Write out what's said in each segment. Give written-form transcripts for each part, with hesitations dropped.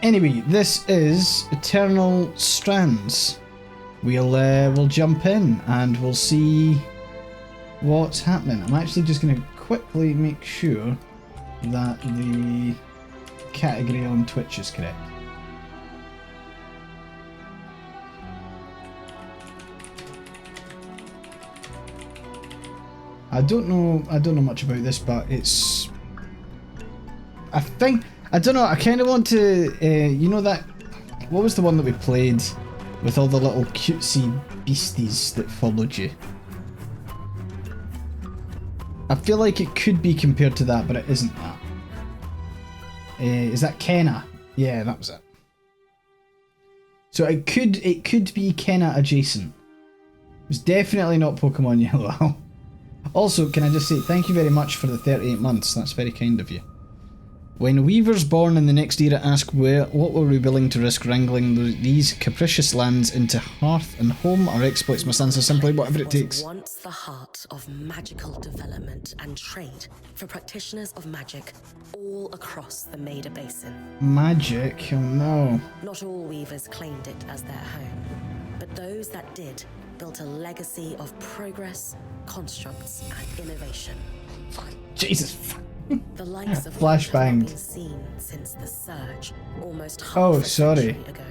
Anyway, this is Eternal Strands. We'll jump in and we'll see what's happening. I'm actually just going to quickly make sure that the category on Twitch is correct. I don't know much about this, but it's, I don't know, I kind of want to, you know that, what was the one that we played with all the little cutesy beasties that followed you? I feel like it could be compared to that, but it isn't that. Is that Kenna? Yeah, that was it. So it could be Kenna adjacent. It was definitely not Pokemon Yellow. Also, can I just say thank you very much for the 38 months, that's very kind of you. When weavers born in the next era ask what were we willing to risk wrangling these capricious lands into hearth and home, our exploits must answer simply whatever it takes. Once the heart of magical development and trade for practitioners of magic all across the Maida Basin. Magic? Oh no. Not all weavers claimed it as their home, but those that did built a legacy of progress, constructs, and innovation. Jesus. The likes of Flashbang. been seen since the surge almost half Oh, a sorry. century ago,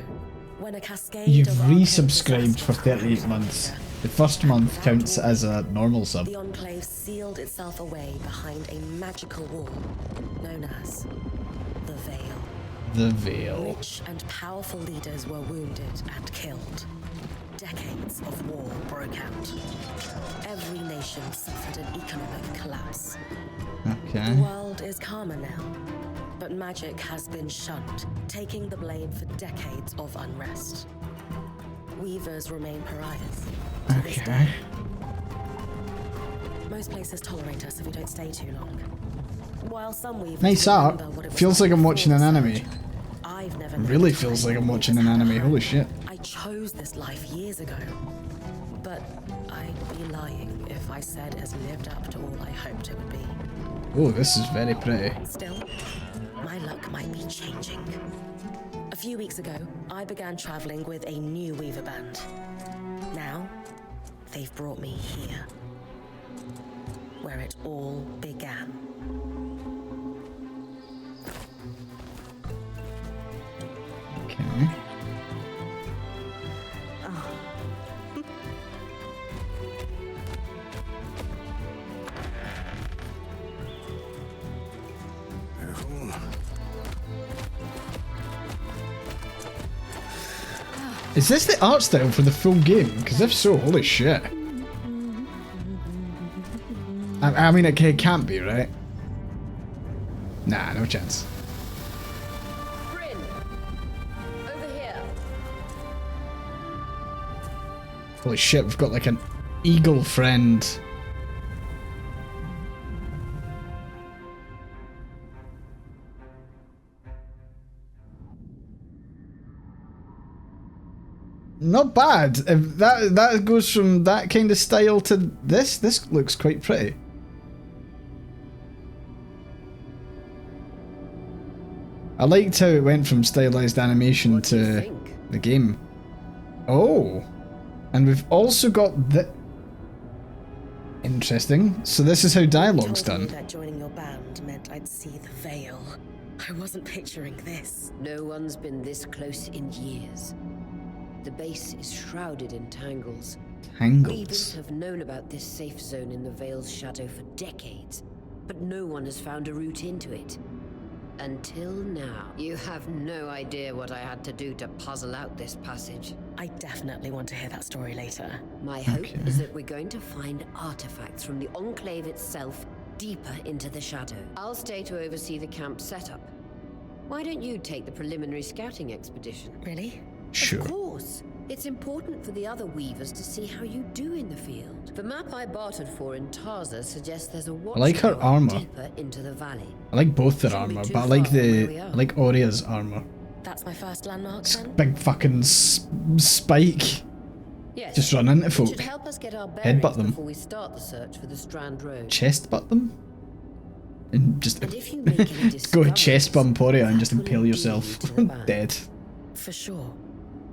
when a cascade You've of arcane resubscribed for disasters 38 months. The first month counts as a normal sub. The Enclave sealed itself away behind a magical wall known as the Veil. The Veil. Rich and powerful leaders were wounded and killed. Decades of war broke out. Every nation suffered an economic collapse. Okay. The world is calmer now, but magic has been shunned, taking the blame for decades of unrest. Weavers remain pariahs. To this Okay. day. Most places tolerate us if we don't stay too long. While some weavers Nice art. remember what it was Feels like I'm watching an before the anime. surge, I've never Really known feels time like I'm watching weavers an had a anime. home. Holy shit. I chose this life years ago, but I'd be lying if I said it has lived up to all I hoped it would be. Oh, this is very pretty. Still, my luck might be changing. A few weeks ago, I began traveling with a new weaver band. Now, they've brought me here, where it all began. Okay. Is this the art style for the full game? Because if so, holy shit. I mean, it can't be, right? Nah, no chance. Bryn, over here. Holy shit, we've got like an eagle friend. Not bad. If that goes from that kind of style to this looks quite pretty. I liked how it went from stylized animation What do you to think? the game. Oh, and we've also got the. Interesting. So this is how dialogue's Told you done. that joining your band meant I'd see the Veil. I wasn't picturing this. No one's been this close in years. The base is shrouded in tangles. Weavers Tangles. have known about this safe zone in the Veil's shadow for decades, but no one has found a route into it. Until now. You have no idea what I had to do to puzzle out this passage. I definitely want to hear that story later. My hope Okay. is that we're going to find artifacts from the Enclave itself deeper into the shadow. I'll stay to oversee the camp setup. Why don't you take the preliminary scouting expedition? Really? Sure. Of course. It's important for the other weavers to see how you do in the field. The map I bartered for in Tarza suggests there's a watchtower like her armor. deeper into the valley. I like both their Shouldn't be armor, too but I like far from where we the are. I like Oria's armor. That's my first landmark It's then? big fucking spike. Yes. Just run into It should folk. help us get our Headbutt bearings them. before we start the search for the Strand Road. Chest butt them. And just And if you make any go a chest bump Aurea and just that will impale endear yourself. you to the band. Dead. For sure.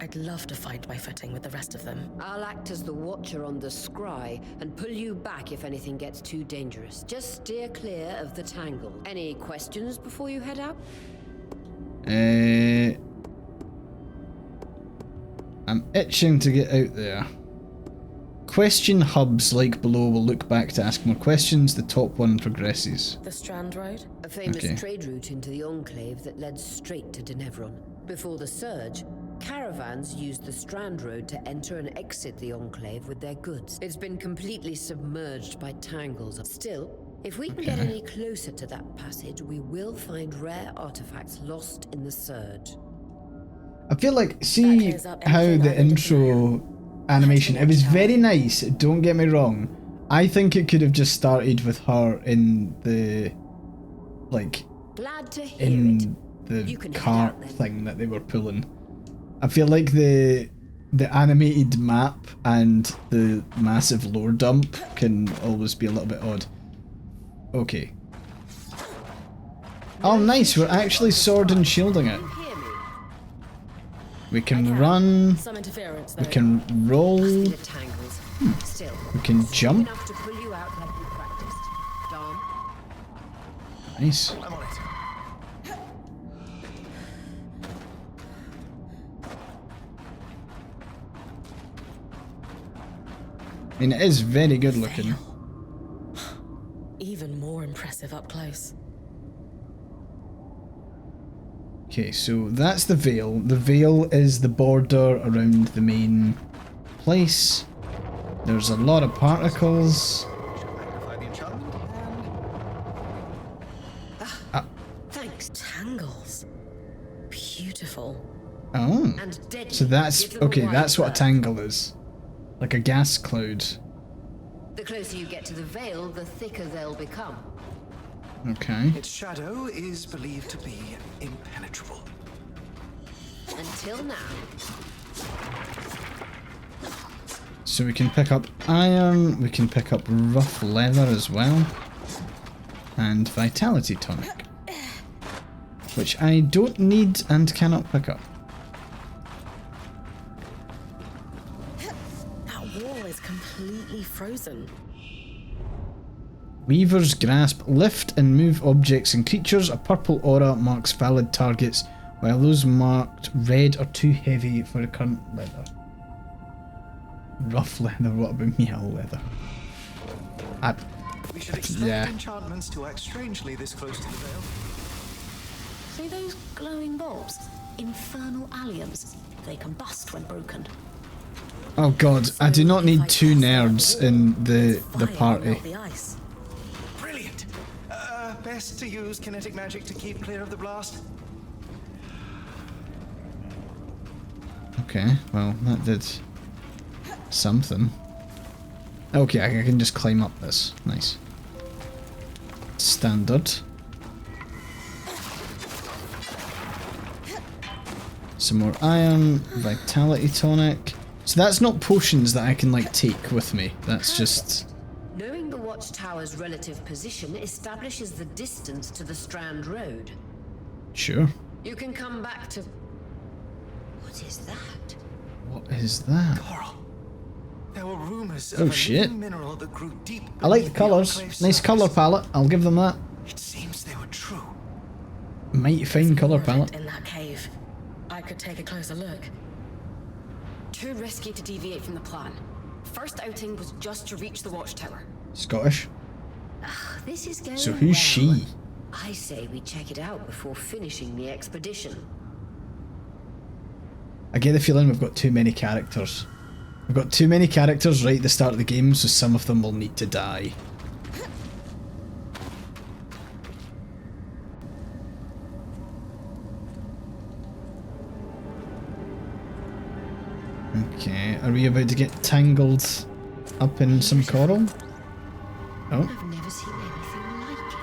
I'd love to find my footing with the rest of them. I'll act as the watcher on the scry and pull you back if anything gets too dangerous. Just steer clear of the tangle. Any questions before you head out? I'm itching to get out there. Question hubs like below will look back to ask more questions. The top one progresses. The Strand Road? A famous Okay. trade route into the Enclave that led straight to Denevron. Before the Surge, caravans used the Strand Road to enter and exit the Enclave with their goods. It's been completely submerged by tangles. Still, if we can get Okay. any closer to that passage, we will find rare artifacts lost in the Surge. I feel like, That see clears up how everything the I needed to intro animation, it was very nice, don't get me wrong. I think it could have just started with her in the, like, Glad to hear it. in the You can head cart out then. thing that they were pulling. I feel like the animated map and the massive lore dump can always be a little bit odd. Okay. Oh nice, we're actually sword and shielding it. You hear me? We can run, Some interference, though. we can roll, Must be the tangles. Still, we can jump. enough to pull you out like you practiced. Dom? Nice. I'm on it. I mean, it is very good looking. Even more impressive up close. Okay, so that's the veil. The veil is the border around the main place. There's a lot of particles. Magnify the enchantment Thanks. Tangles. Beautiful. Oh. And deadly. So that's, Give them a okay, wide that's what a berth. tangle is. Like a gas cloud. The closer you get to the veil, the thicker they'll become. Okay. its shadow is believed to be impenetrable. Until now. So we can pick up iron, we can pick up rough leather as well. And vitality tonic. Which I don't need and cannot pick up. That wall is completely frozen. Weaver's Grasp. Lift and move objects and creatures. A purple aura marks valid targets, while those marked red are too heavy for the current leather. Rough leather, what about metal leather? We should expect Yeah. enchantments to act strangely this close to the veil. See those glowing bulbs? Infernal alliums. They combust when broken. Oh god, I do not need two nerds in the Fire party. melt the ice. Brilliant! Best to use kinetic magic to keep clear of the blast. Okay, well, that did something. Okay, I can just climb up this. Nice. Standard. Some more iron, vitality tonic. So that's not potions that I can, like, take with me. That's just... Knowing the watchtower's relative position establishes the distance to the Strand Road. Sure. You can come back to... What is that? What is that? Coral. There were rumors Oh, of a shit. living mineral that grew deep I like the beneath colours. Enclave's Nice colour surface. palette. I'll give them that. It seems they were true. Mighty fine colour More of it palette. in that cave. I could take a closer look. Too risky to deviate from the plan. First outing was just to reach the watchtower. Scottish. This is going So who's well. she? I say we check it out before finishing the expedition. I get the feeling we've got too many characters. We've got too many characters right at the start of the game, so some of them will need to die. Okay, are we about to get tangled up in some coral? Oh, I've never seen anything like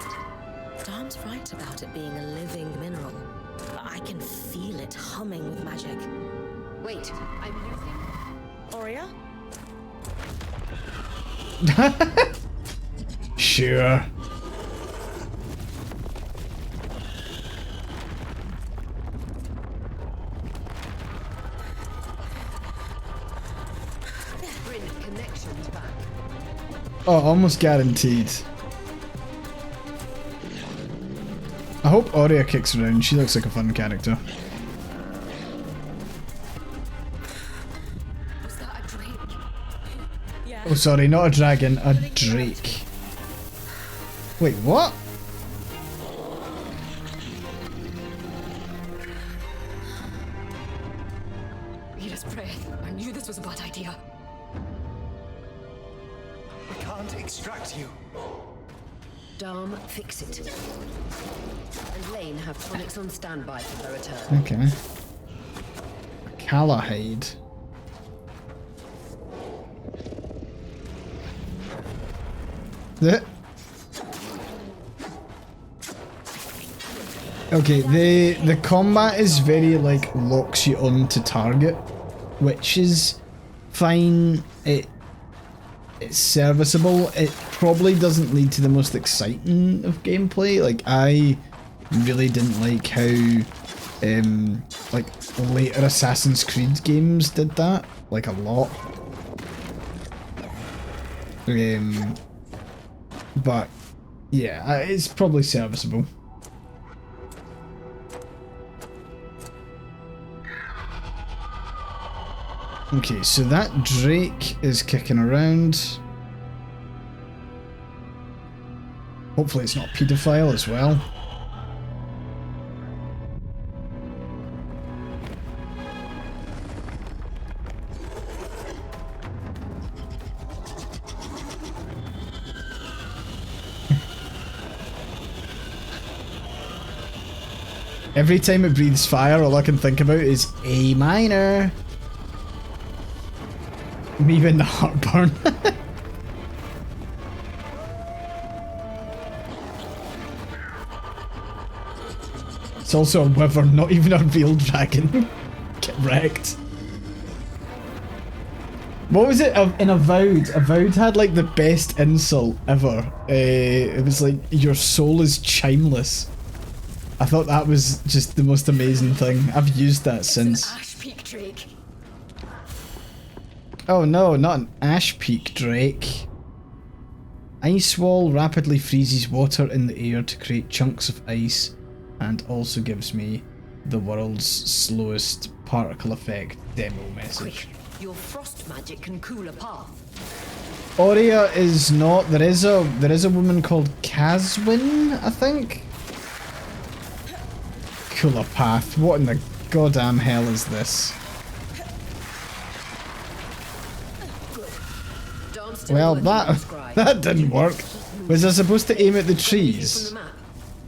it. Dom's right about it being a living mineral. But I can feel it humming with magic. Wait, I'm losing... Aurea? sure. Oh, almost guaranteed. I hope Aurea kicks around. She looks like a fun character. Was that a drake? Yeah. Oh, sorry, not a dragon, a drake. Wait, what? Rita's breath. I knew this was a bad idea. We can't extract you. Dharm, fix it. And Lane have tonics on standby for the return. Okay. Callahide. Okay, the combat is very like locks you onto target, which is fine. It's serviceable. It probably doesn't lead to the most exciting of gameplay. Like I really didn't like how like later Assassin's Creed games did that, like a lot. But yeah, it's probably serviceable. Okay, so that Drake is kicking around. Hopefully it's not a paedophile as well. Every time it breathes fire, all I can think about is A minor. Me even the heartburn. It's also a wyvern, not even a real dragon. Get wrecked. What was it in Avowed? Avowed had like the best insult ever. It was like, your soul is chimeless. I thought that was just the most amazing thing. I've used that since. An Ash Peak Drake. Oh no, not an Ash Peak Drake. Ice Wall rapidly freezes water in the air to create chunks of ice and also gives me the world's slowest particle effect demo message. Quick, your frost magic can cool a path. Aurea is not. There is a woman called Caswin, I think. Cooler path. What in the goddamn hell is this? Well, that didn't work. Was I supposed to aim at the trees?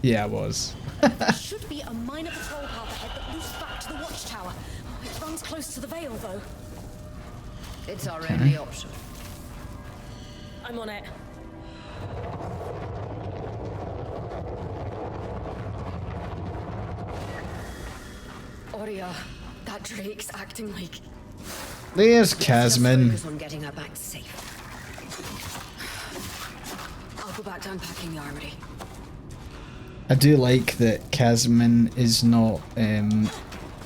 Yeah, I was. There should be a minor patrol path ahead that loops back to the watchtower. It runs close to the Vale, though. It's our only option. I'm on it. Aurea, that Drake's acting like... There's Casman. Focus on getting her back safe. I'll go back to unpacking the armory. I do like that Casman is not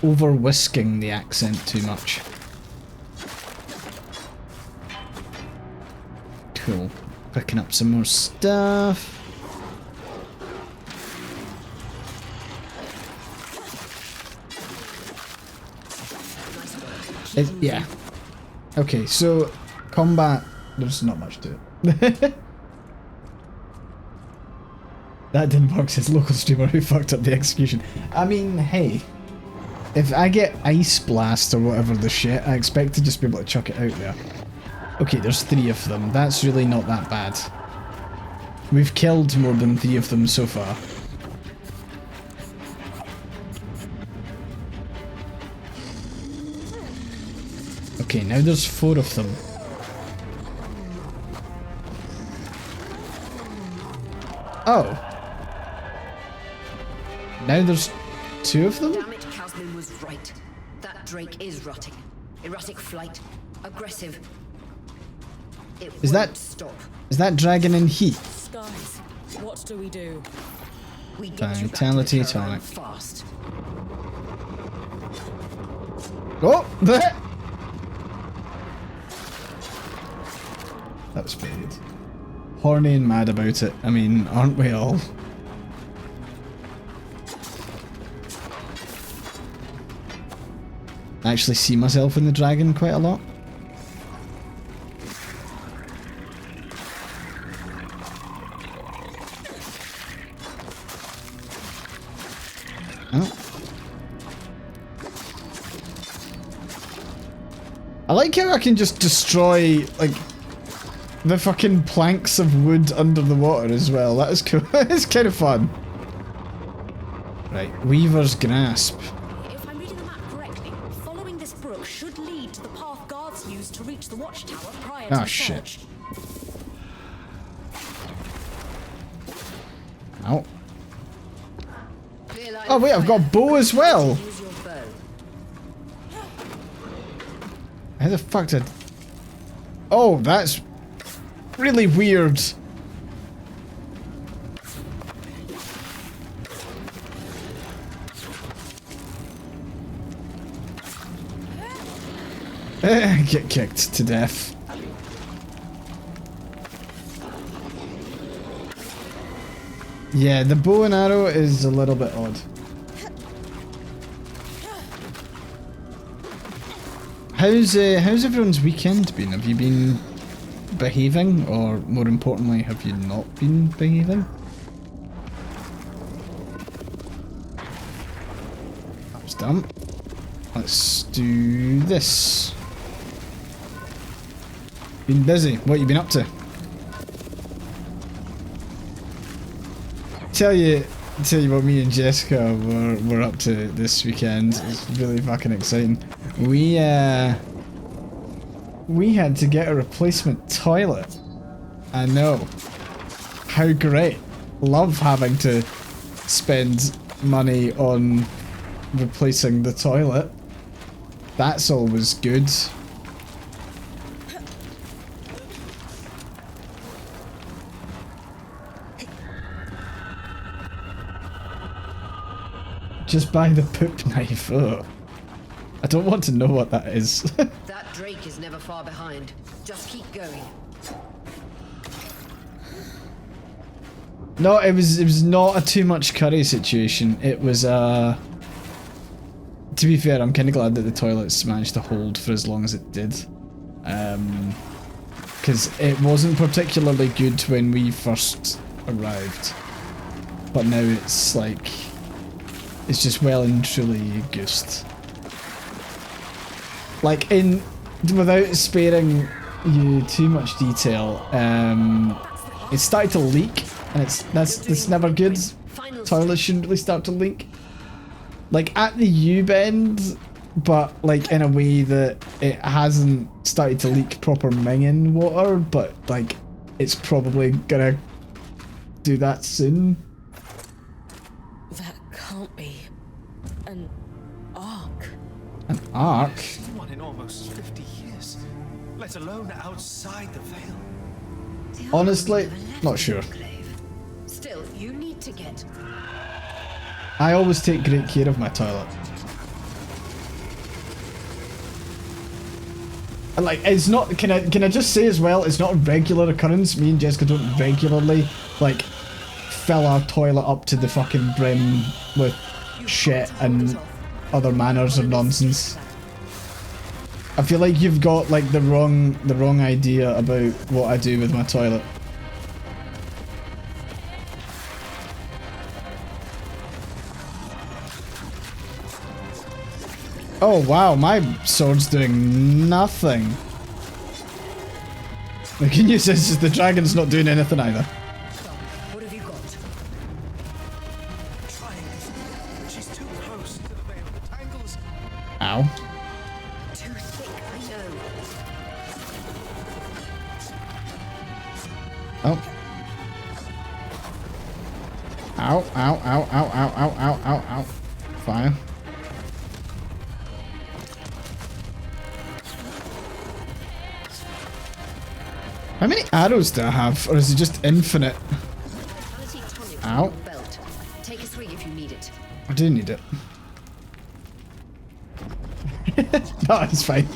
over whisking the accent too much. Cool. Picking up some more stuff. Yeah. Okay, so combat, there's not much to it. That didn't work, says local streamer who fucked up the execution. I mean, hey, if I get Ice Blast or whatever the shit, I expect to just be able to chuck it out there. Okay, there's 3 of them. That's really not that bad. We've killed more than 3 of them so far. Okay, now there's 4 of them. Oh. Now there's 2 of them? Damn it, Casman was right. That Drake is rotting. Erratic flight. Aggressive. It Is won't that- stop. Is that dragon in heat? Skies, what do we do? We get you back to Vitality the caravan tonic. fast. Oh! Bleh. horny and mad about it. I mean, aren't we all? I actually see myself in the dragon quite a lot. Oh. I like how I can just destroy, like, the fucking planks of wood under the water as well. That is cool. It's kind of fun. Right, Weaver's Grasp. If I'm reading the map correctly, following this brook should lead to the path guards used to reach the watchtower prior to Ah, the shit. surge. Ow. Oh wait, I've got a bow as well! Use your bow. How the fuck did... Oh, that's really weird. Get kicked to death. Yeah, the bow and arrow is a little bit odd. How's everyone's weekend been? Have you been behaving, or more importantly, have you not been behaving? That was dumb. Let's do this. Been busy. What you been up to? Tell you what me and Jessica were up to this weekend. It's really fucking exciting. We had to get a replacement toilet. I know. How great. Love having to spend money on replacing the toilet. That's always good. Just buy the poop knife. Ugh. I don't want to know what that is. That drake is never far behind. Just keep going. No, it was not a too much curry situation. It was to be fair, I'm kind of glad that the toilets managed to hold for as long as it did. Because it wasn't particularly good when we first arrived. But now it's like... It's just well and truly goosed. Like, without sparing you too much detail, it started to leak, and that's never good. Toilets shouldn't really start to leak. Like at the U-bend, but like in a way that it hasn't started to leak proper minging water, but like it's probably gonna do that soon. That can't be an ark. An ark? One in almost 50 years, let alone outside the Veil. Honestly, not sure. Still, you need to get... I always take great care of my toilet. And like, it's not, can I just say as well, it's not a regular occurrence. Me and Jessica don't regularly, like, fill our toilet up to the fucking brim with shit and other manners of nonsense. I feel like you've got like the wrong idea about what I do with my toilet. Oh wow, my sword's doing nothing. The good news is the dragon's not doing anything either. What have you got? Trying. She's too close to the Veil. The tangles. Ow. Too thick, I know. Oh. Ow, ow, ow, ow, ow, ow, ow, ow, ow. Fire. How many arrows do I have? Or is it just infinite? Ow. Belt. Take a swing if you need it. I do need it. No, it's fine.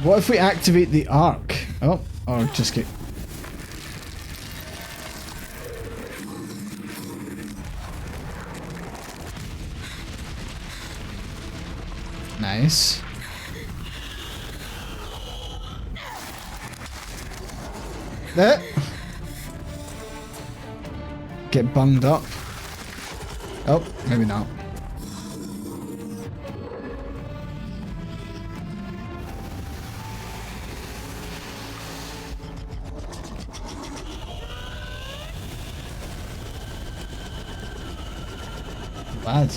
What if we activate the arc? Oh, or just get... Nice. There. Get bunged up. Oh, maybe not. Bad.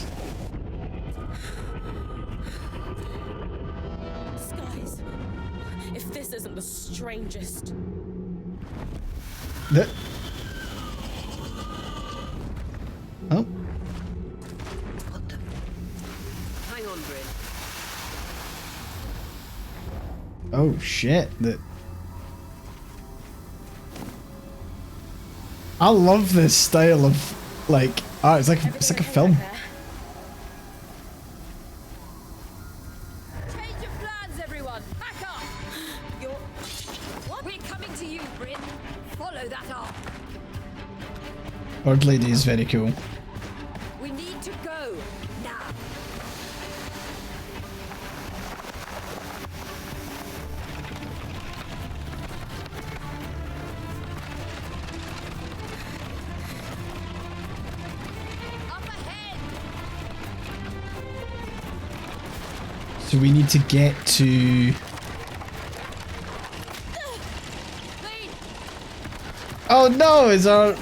Skies. If this isn't the strangest. There. Oh. What the? Hang on, Bryn. Oh shit. I love this style of like art. It's like a film. Change your plans, everyone. Back up. You're. What? We're coming to you, Bryn. Follow that up. Bird Lady is very cool. We need to go now. Up ahead. So we need to get to... Lead. Oh no, is our...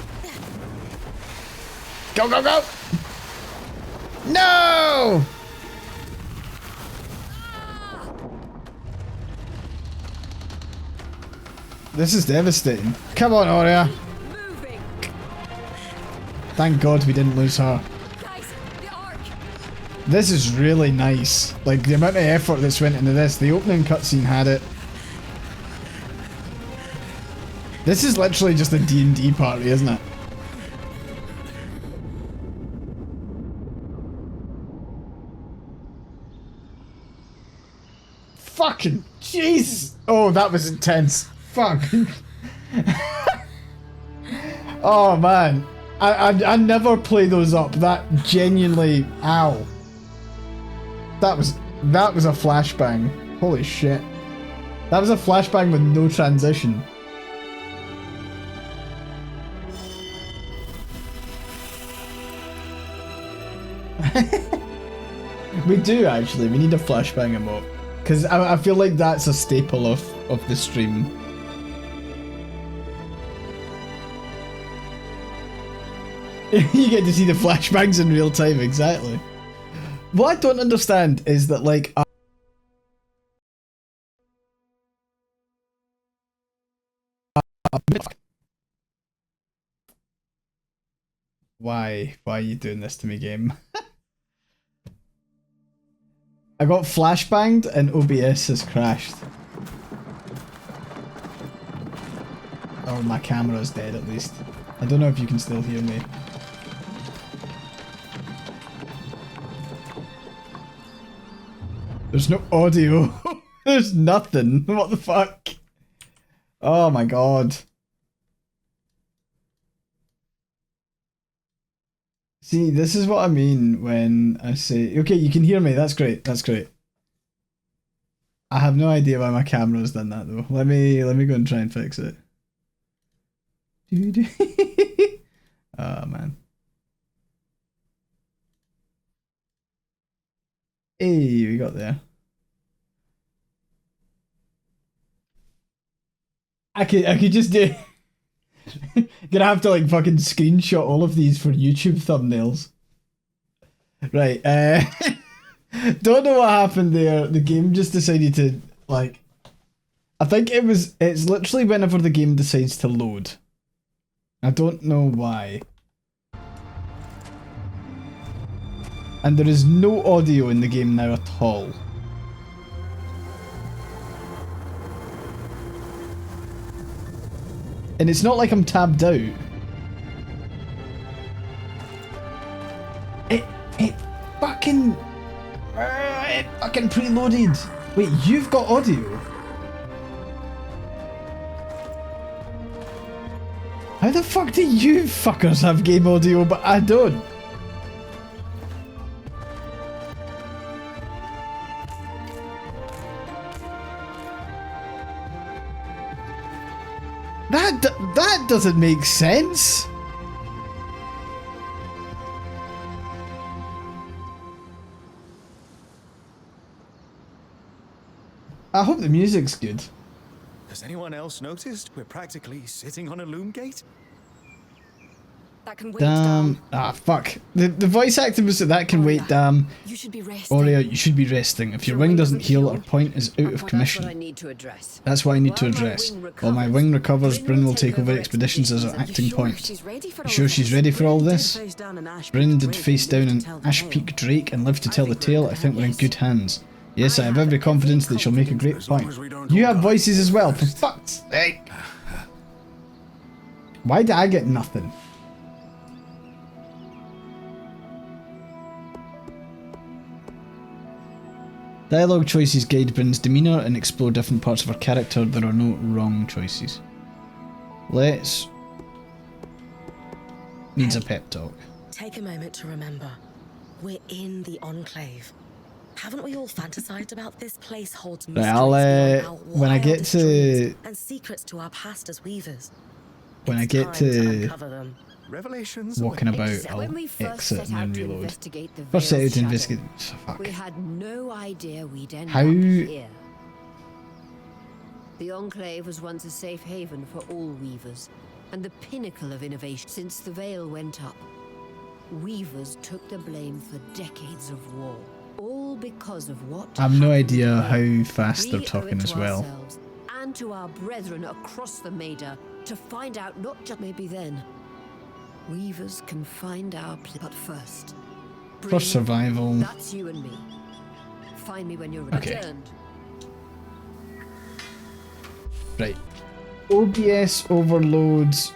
Go, go, go! No! This is devastating. Come on, Aurea. Moving. Thank God we didn't lose her. Guys, the arc. This is really nice. Like, the amount of effort that's went into this. The opening cutscene had it. This is literally just a D&D party, isn't it? Fucking Jesus! Oh, that was intense. Fuck. Oh man, I never play those up. That genuinely, ow. That was a flashbang. Holy shit. That was a flashbang with no transition. We do actually. We need a flashbang emote. Because I feel like that's a staple of the stream. You get to see the flashbangs in real time, exactly. What I don't understand is that, like... Why? Why are you doing this to me, game? I got flashbanged and OBS has crashed. Or my camera's dead at least. I don't know if you can still hear me. There's no audio. There's nothing. What the fuck? Oh my god. See, this is what I mean when I say, okay, you can hear me, that's great, that's great. I have no idea why my camera's done that though. Let me go and try and fix it. Oh man. Hey, we got there. I could just do... Gonna have to like fucking screenshot all of these for YouTube thumbnails. Right, don't know what happened there. The game just decided to, like... I think it's literally whenever the game decides to load. I don't know why. And there is no audio in the game now at all. And it's not like I'm tabbed out. It fucking preloaded. Wait, you've got audio? the fuck do you fuckers have game audio but I don't? That doesn't make sense. I hope the music's good. Has anyone else noticed we're practically sitting on a loom gate? That can wait, Damn. Ah, fuck. The voice acting was that can wait, damn. You should be resting. Aurea, you should be resting. If your wing doesn't heal, our point is out of That's what I commission. need to address. That's what I need to While my address. wing While my wing recovers, Bryn will take over expeditions as our acting point. You sure she's ready for all this? Bryn did face down an Ash Peak Drake and live to tell the tale. I think we're in good hands. Yes, I have every confidence that she'll make a great point. You have voices as well, for fuck's sake! Why did I get nothing? Dialogue choices guide Bryn's demeanour and explore different parts of her character. There are no wrong choices. Let's... Needs a pep talk. Take a moment to remember. We're in the Enclave. Haven't we all fantasized about this place holds mysteries I'll, beyond our when I get wildest to- dreams and secrets to our past as weavers? When I It's get time to uncover them. Revelations. walking about, Except I'll when we first exit set and out then to reload. investigate the First set out Veil's to shadow, investigate... Fuck. we had no idea we'd end How- up here. The Enclave was once a safe haven for all weavers, and the pinnacle of innovation. Since the Veil went up, weavers took the blame for decades of war, all because of what I have no happened idea here. how fast they're We owe talking it as to well. ourselves and to our brethren across the Maida to find out not just maybe then. Weavers can find our place, but first. For Bryn, survival. That's you and me. Find me when you're Okay. returned. Right. OBS overloads,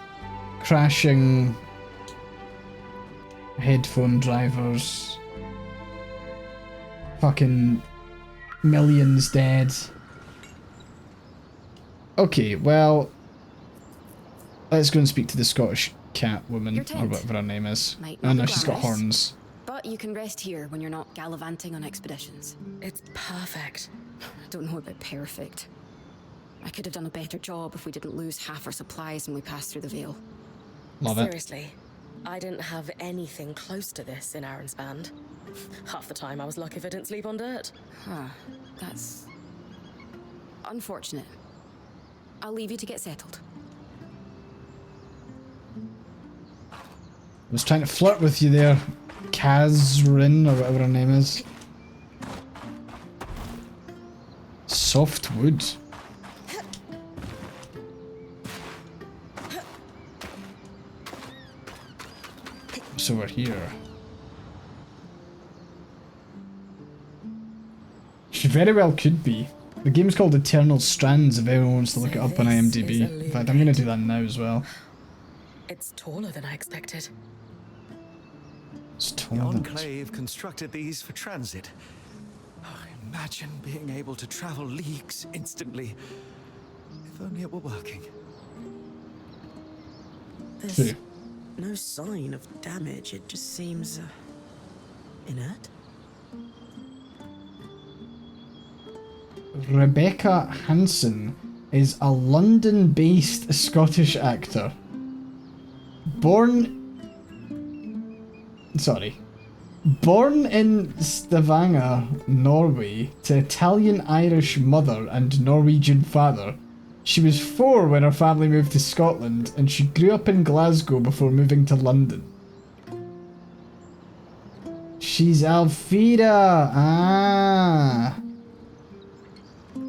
crashing, headphone drivers, fucking millions dead. Okay, well, let's go and speak to the Scottish cat woman, Your or tent whatever her name is. might Oh not no, be she's got glamorous, horns. But you can rest here when you're not gallivanting on expeditions. It's perfect. I don't know about perfect. I could have done a better job if we didn't lose half our supplies when we passed through the Veil. Love it. Seriously, I didn't have anything close to this in Aaron's band. Half the time I was lucky if I didn't sleep on dirt. Huh, that's unfortunate. I'll leave you to get settled. I was trying to flirt with you there, Kazrin, or whatever her name is. Soft wood. So we're here. She very well could be. The game's called Eternal Strands if anyone wants to look it up on This is IMDb. a In fact, I'm going to do that now as well. It's taller than I expected. It's The taller than Enclave constructed these for transit. Oh, imagine being able to travel leagues instantly. If only it were working. There's True. no sign of damage. It just seems inert. Rebecca Hansen is a London-based Scottish actor. Born in Stavanger, Norway, to Italian-Irish mother and Norwegian father. She was 4 when her family moved to Scotland, and she grew up in Glasgow before moving to London. She's Alfida! Ah!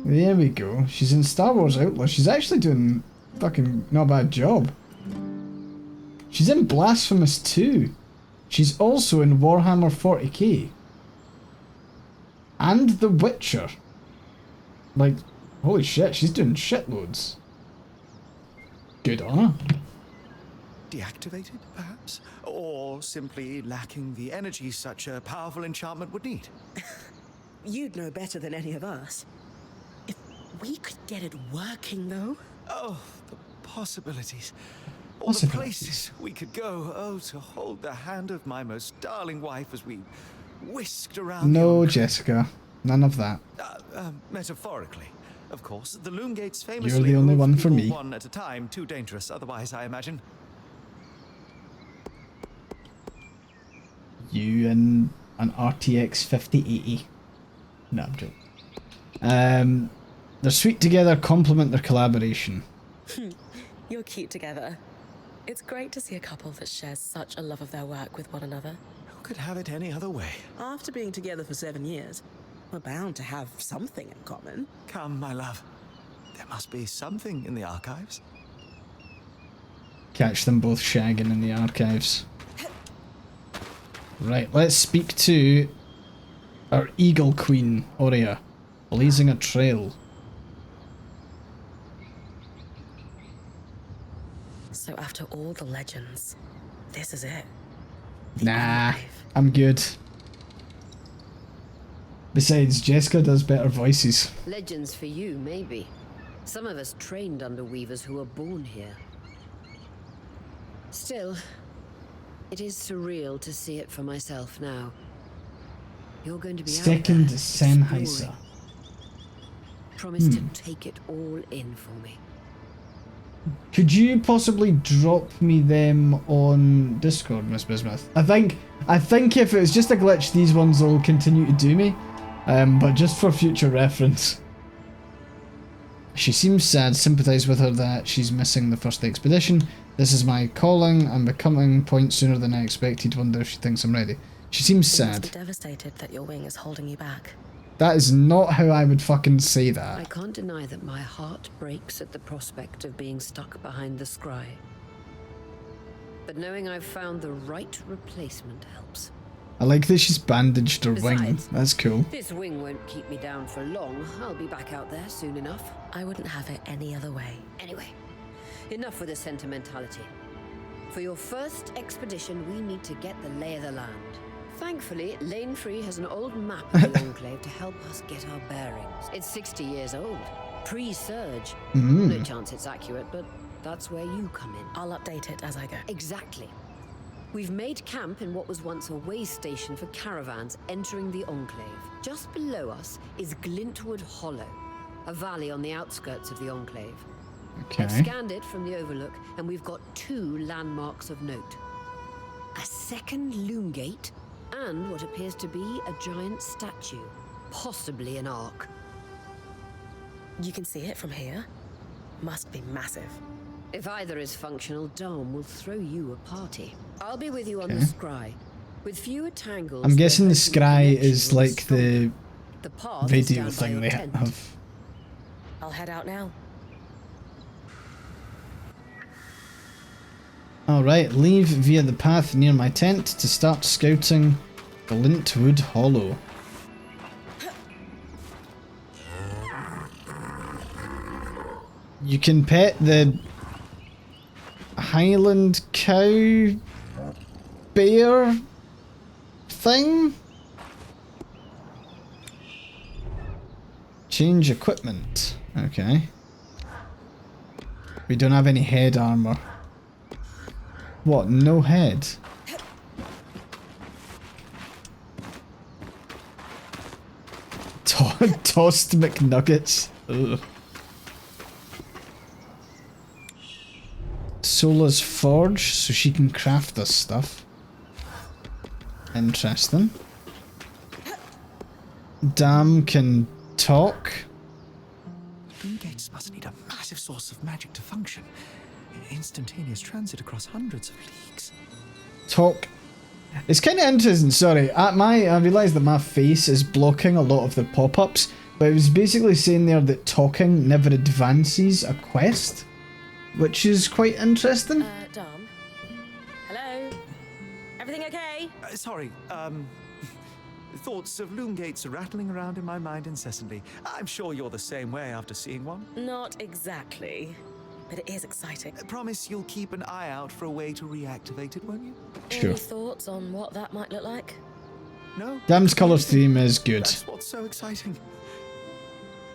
There we go. She's in Star Wars Outlaw. She's actually doing fucking not a bad job. She's in Blasphemous 2. She's also in Warhammer 40k. And The Witcher. Like, holy shit, she's doing shitloads. Good on her. Deactivated, perhaps? Or simply lacking the energy such a powerful enchantment would need? You'd know better than any of us. If we could get it working, though. Oh, the possibilities. All What's the it? places we could go. Oh, to hold the hand of my most darling wife as we whisked around. No, Jessica. None of that. Metaphorically, of course. The loom gates You're famously the only move one for people me. one at a time. Too dangerous otherwise, I imagine. You and an RTX 5080. No, I'm joking. They're sweet together, complement their collaboration. You're cute together. It's great to see a couple that shares such a love of their work with one another. Who could have it any other way? After being together for 7 years, we're bound to have something in common. Come, my love. There must be something in the archives. Catch them both shagging in the archives. Right, let's speak to our Eagle Queen, Aurea, blazing a trail. So after all the legends, this is it. Nah, Enclave. I'm good. Besides, Jessica does better voices. Legends for you, maybe. Some of us trained under weavers who were born here. Still, it is surreal to see it for myself now. You're going to be Second out there, Sennheiser. exploring. Promise to take it all in for me. Could you possibly drop me them on Discord, Miss Bismuth? I think if it was just a glitch, these ones will continue to do me. But just for future reference. She seems sad. Sympathise with her that she's missing the first expedition. This is my calling. I'm becoming point sooner than I expected. Wonder if she thinks I'm ready. She seems You must sad. be devastated that your wing is holding you back. That is not how I would fucking say I that. can't deny that my heart breaks at the prospect of being stuck behind the scry. But knowing I've found the right replacement helps. I like that she's bandaged her wing. Besides, That's cool. This wing won't keep me down for long. I'll be back out there soon enough. I wouldn't have it any other way. Anyway, enough with the sentimentality. For your first expedition, we need to get the lay of the land. Thankfully, Lane Free has an old map of the Enclave to help us get our bearings. It's 60 years old, pre-surge. No chance it's accurate, but that's where you come in. I'll update it as I go. Exactly. We've made camp in what was once a way station for caravans entering the Enclave. Just below us is Glintwood Hollow, a valley on the outskirts of the Enclave. Okay. I've scanned it from the overlook, and we've got 2 landmarks of note. A second loom gate, and what appears to be a giant statue, possibly an ark. You can see it from here? Must be massive. If either is functional, Dom will throw you a party. I'll be with you on the scry. With fewer tangles... I'm guessing the we're hoping scry connection is will be like the The path is video down by thing your they tent. have. I'll head out now. Alright, leave via the path near my tent to start scouting Glintwood Hollow. You can pet the Highland cow bear thing? Change equipment. Okay. We don't have any head armor. What? No head? Tossed McNuggets. Ugh. Sola's forge, so she can craft this stuff. Interesting. Dam can talk. Loom gates must need a massive source of magic to function. Instantaneous transit across hundreds of leagues. Talk. It's kind of interesting, sorry. I realised that my face is blocking a lot of the pop-ups, but it was basically saying there that talking never advances a quest, which is quite interesting. Dom? Hello? Everything okay? Sorry, thoughts of loom gates are rattling around in my mind incessantly. I'm sure you're the same way after seeing one. Not exactly. But it is exciting. I promise you'll keep an eye out for a way to reactivate it, won't you? Sure. Any thoughts on what that might look like? No? Dam's colour theme is good. That's what's so exciting.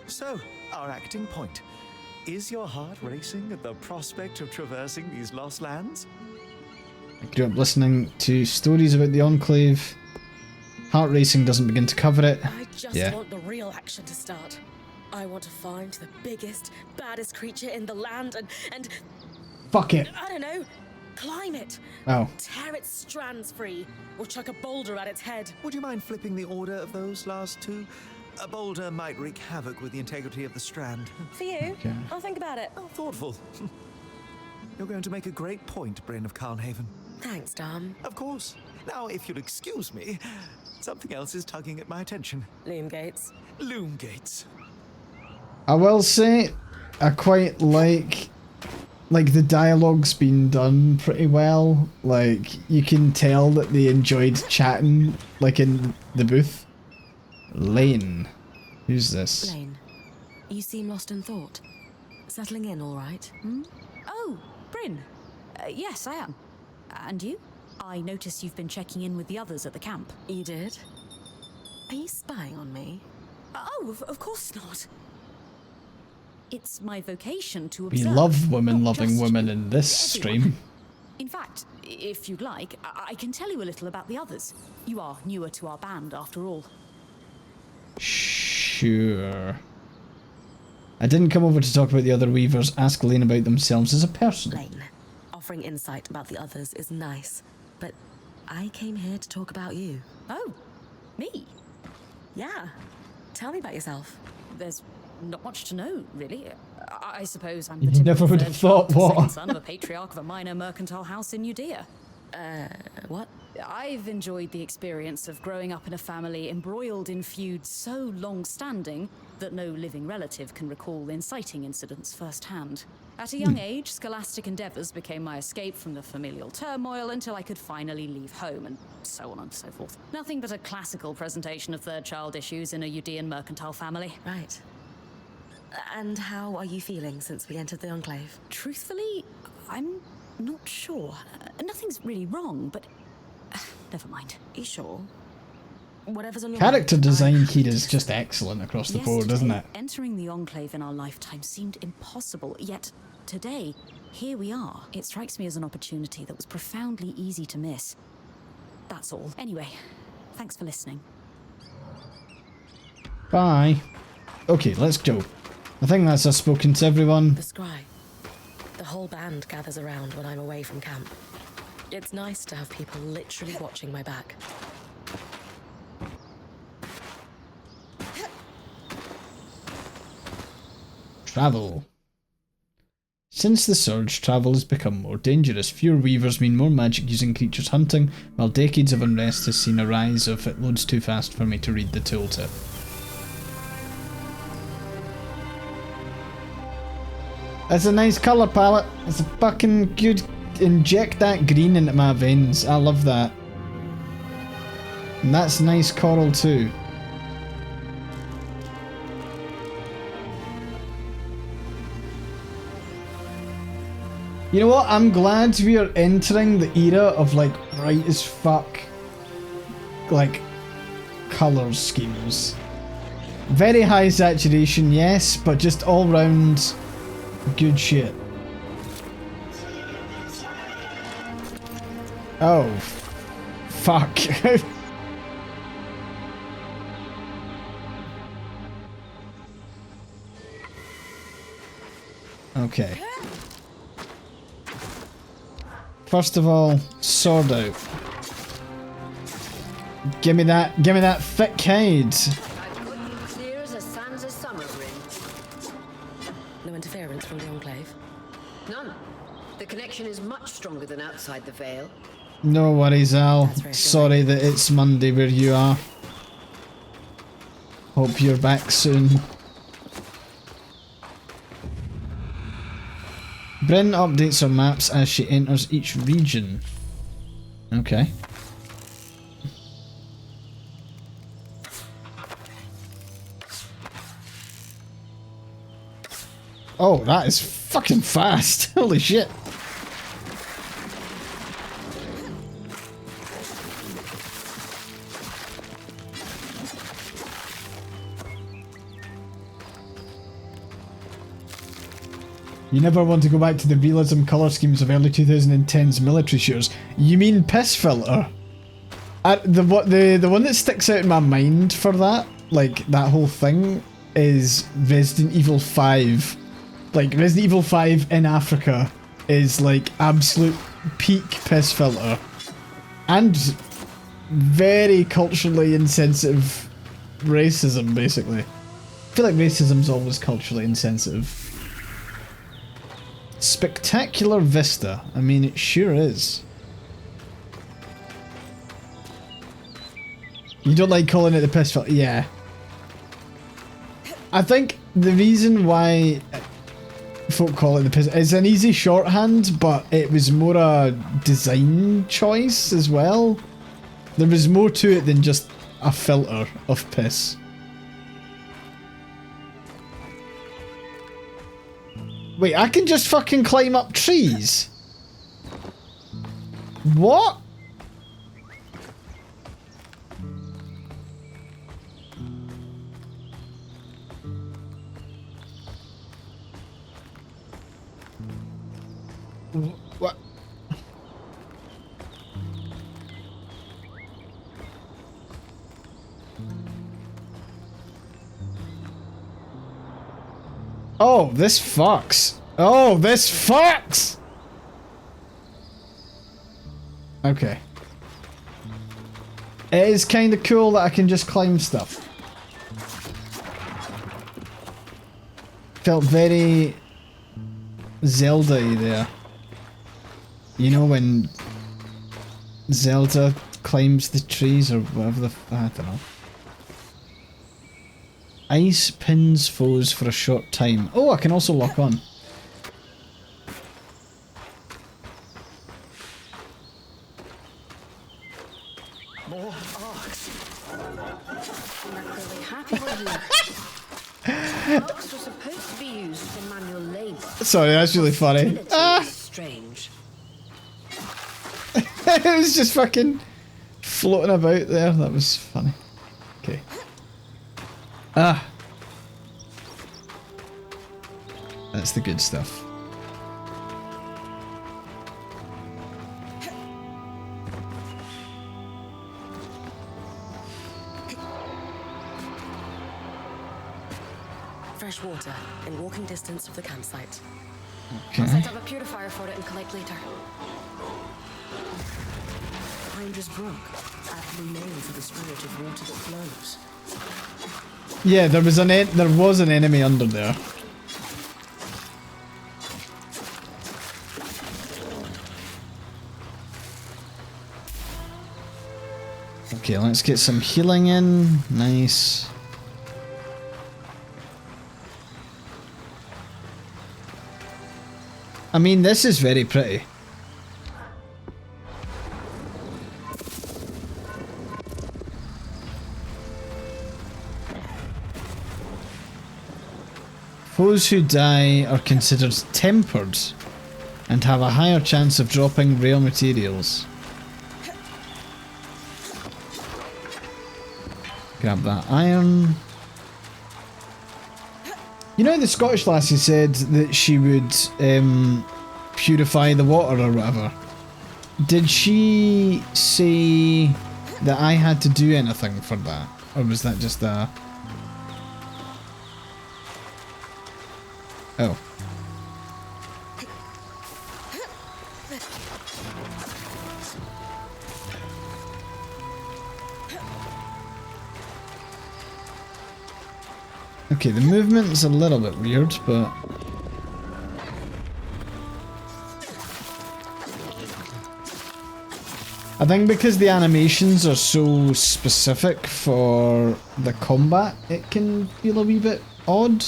So, our acting point. Is your heart racing at the prospect of traversing these lost lands? I grew up listening to stories about the Enclave. Heart racing doesn't begin to cover it. I just Yeah. want the real action to start. I want to find the biggest, baddest creature in the land and Fuck it. I don't know, climb it. Oh. Tear its strands free, or chuck a boulder at its head. Would you mind flipping the order of those last two? A boulder might wreak havoc with the integrity of the strand. For you, Okay. I'll think about it. Oh, thoughtful. You're going to make a great point, Bryn of Carnhaven. Thanks, Dom. Of course. Now, if you'll excuse me, something else is tugging at my attention. Loom gates. Loom gates. I will say, I quite like the dialogue's been done pretty well. Like, you can tell that they enjoyed chatting, like, in the booth. Lane. Who's this? Lane, you seem lost in thought. Settling in all right? Oh, Bryn. Yes, I am. And you? I notice you've been checking in with the others at the camp. You did? Are you spying on me? Oh, of course not. It's my vocation to We observe. love women not loving just women in this everyone. stream. In fact, if you'd like, I can tell you a little about the others. You are newer to our band, after all. Sure. I didn't come over to talk about the other weavers. Ask Lane about themselves as a person. Lane, offering insight about the others is nice, but I came here to talk about you. Oh, me? Yeah. Tell me about yourself. There's not much to know, really. I suppose I'm You the never typical would have third thought child, what? second son of a patriarch of a minor mercantile house in Judea. What? I've enjoyed the experience of growing up in a family embroiled in feuds so long-standing that no living relative can recall inciting incidents firsthand. At a young age, scholastic endeavours became my escape from the familial turmoil until I could finally leave home, and so on and so forth. Nothing but a classical presentation of third child issues in a Judean mercantile family. Right. And how are you feeling since we entered the Enclave? Truthfully, I'm not sure. Nothing's really wrong, but never mind. You sure? Whatever's on your Character mind, design I'm here happy is to just listen. excellent across the board, isn't it? Entering the Enclave in our lifetime seemed impossible, yet today, here we are. It strikes me as an opportunity that was profoundly easy to miss. That's all. Anyway, thanks for listening. Bye. Okay, let's go. I think that's us spoken to everyone. The scry. The whole band gathers around when I'm away from camp. It's nice to have people literally watching my back. Travel. Since the surge, travel has become more dangerous. Fewer weavers mean more magic-using creatures hunting, while decades of unrest has seen a rise of it loads too fast for me to read the tooltip. That's a nice colour palette. It's a fucking good... Inject that green into my veins. I love that. And that's nice coral too. You know what? I'm glad we are entering the era of like bright as fuck like colour schemes. Very high saturation, yes, but just all round good shit. Oh, fuck. Okay. First of all, sword out. Give me that thick hide. I've got you clear as a sands of summer, Bryn. No interference from the Enclave. None. The connection is much stronger than outside the Vale. No worries, Al. That's reassuring. Sorry that it's Monday where you are. Hope you're back soon. Bryn updates her maps as she enters each region. Okay. Oh, that is fucking fast. Holy shit. You never want to go back to the realism colour schemes of early 2010s military shooters. You mean piss filter? The one that sticks out in my mind for that, like that whole thing, is Resident Evil 5. Like Resident Evil 5 in Africa is like absolute peak piss filter. And very culturally insensitive racism, basically. I feel like racism's always culturally insensitive. Spectacular vista. I mean, it sure is. You don't like calling it the piss filter? Yeah. I think the reason why folk call it the piss, it's an easy shorthand, but it was more a design choice as well. There was more to it than just a filter of piss. Wait, I can just fucking climb up trees? What? What? Oh, this fucks. Oh, this fucks! Okay. It is kind of cool that I can just climb stuff. Felt very Zelda-y there. You know when Zelda climbs the trees or whatever the... I don't know. Ice pins foes for a short time. Oh, I can also lock on. More arcs. I'm not really happy with you. Arcs were supposed to be used for manual labor. Sorry, that's really funny. Ah! Strange. It was just fucking floating about there. That was funny. Okay. Ah. That's the good stuff. Fresh water in walking distance of the campsite. Okay. I'll set up a purifier for it and collect later. Ranger's Brook, aptly named for the spirit of water that flows. Yeah, there was an enemy under there. Okay, let's get some healing in. Nice. I mean, this is very pretty. Foes who die are considered tempered and have a higher chance of dropping rare materials. Grab that iron. You know, the Scottish lassie said that she would purify the water or whatever. Did she say that I had to do anything for that? Or was that just a... Oh. Okay, the movement's a little bit weird, but... I think because the animations are so specific for the combat, it can feel a wee bit odd.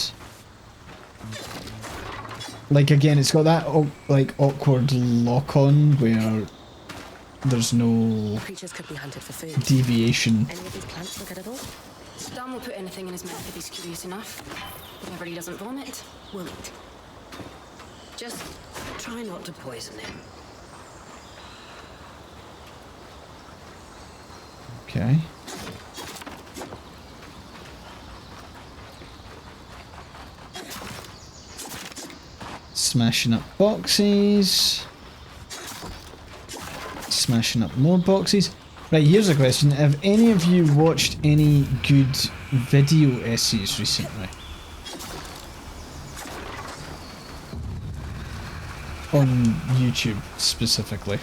Like, again, it's got that like awkward lock-on where there's no Creatures could be hunted for food. deviation. Any of these plants look edible? Dan will put anything in his mouth if he's curious enough. Whenever he doesn't vomit, we'll eat. Just try not to poison him. Okay. Smashing up boxes. Smashing up more boxes. Right, here's a question. Have any of you watched any good video essays recently? On YouTube, specifically.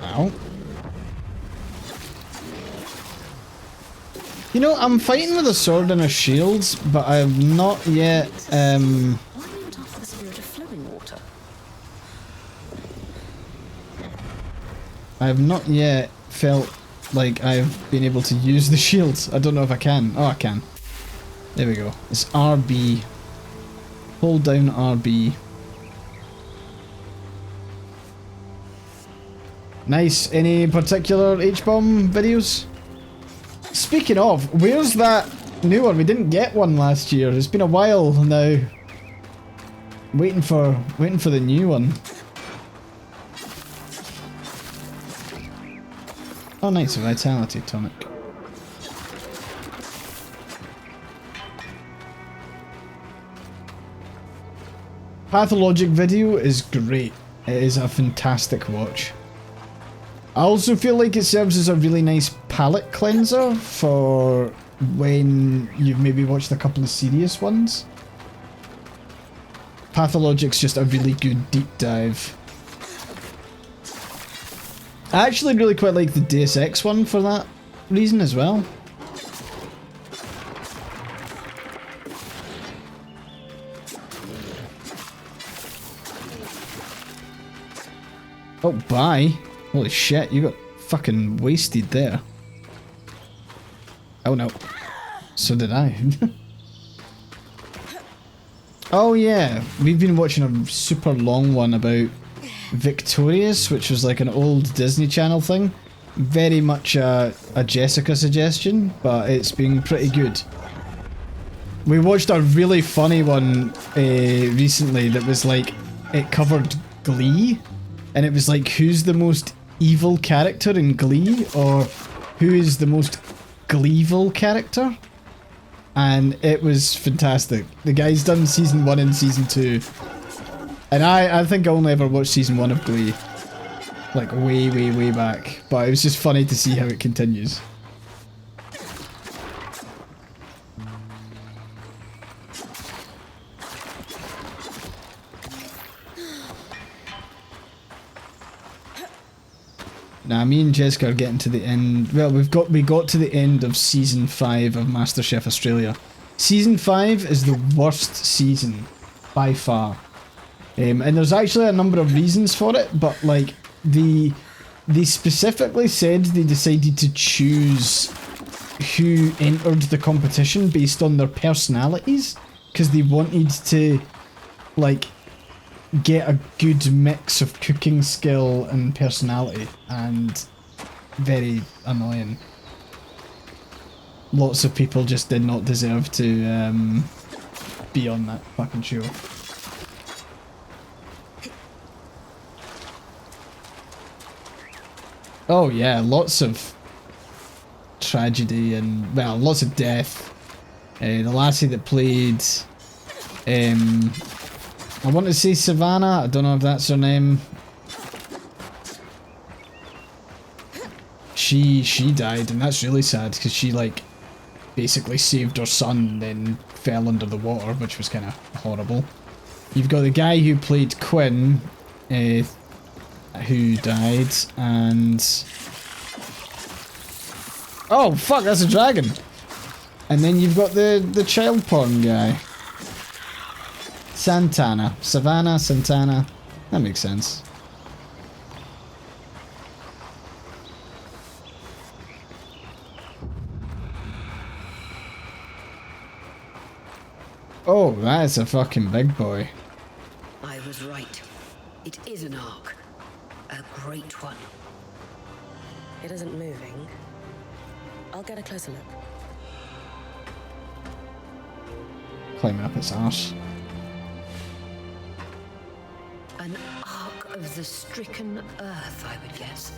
Ow. You know, I'm fighting with a sword and a shield, but I have not yet, Why not after the spirit of flowing water? I have not yet felt like I've been able to use the shields. I don't know if I can. Oh, I can. There we go. It's RB. Hold down RB. Nice. Any particular H-bomb videos? Speaking of, where's that new one? We didn't get one last year. It's been a while now. Waiting for the new one. Oh, nice, a vitality tonic. Pathologic video is great. It is a fantastic watch. I also feel like it serves as a really nice palate cleanser for when you've maybe watched a couple of serious ones. Pathologic's just a really good deep dive. I actually really quite like the Deus Ex one for that reason as well. Oh, bye. Holy shit, you got fucking wasted there. Oh no. So did I. Oh yeah, we've been watching a super long one about Victorious, which was like an old Disney Channel thing. Very much a Jessica suggestion, but it's been pretty good. We watched a really funny one recently that was like, it covered Glee, and it was like, who's the most evil character in Glee, or who is the most Gleevil character? And it was fantastic. The guy's done season 1 and season 2. And I think I only ever watched season 1 of Glee. Like way back. But it was just funny to see how it continues. Now, me and Jessica are getting to the end. Well, we got to the end of season 5 of MasterChef Australia. Season 5 is the worst season by far, and there's actually a number of reasons for it. But like they specifically said they decided to choose who entered the competition based on their personalities because they wanted to like get a good mix of cooking skill and personality, and very annoying. Lots of people just did not deserve to be on that fucking show. Oh yeah, lots of tragedy and, well, lots of death. The lassie that played I want to say Savannah, I don't know if that's her name. She died, and that's really sad because she like basically saved her son and then fell under the water, which was kind of horrible. You've got the guy who played Quinn, who died, and oh fuck, that's a dragon. And then you've got the child porn guy. Santana. Savannah, Santana. That makes sense. Oh, that is a fucking big boy. I was right. It is an ark. A great one. It isn't moving. I'll get a closer look. Climbing up its arse. An ark of the stricken earth, I would guess.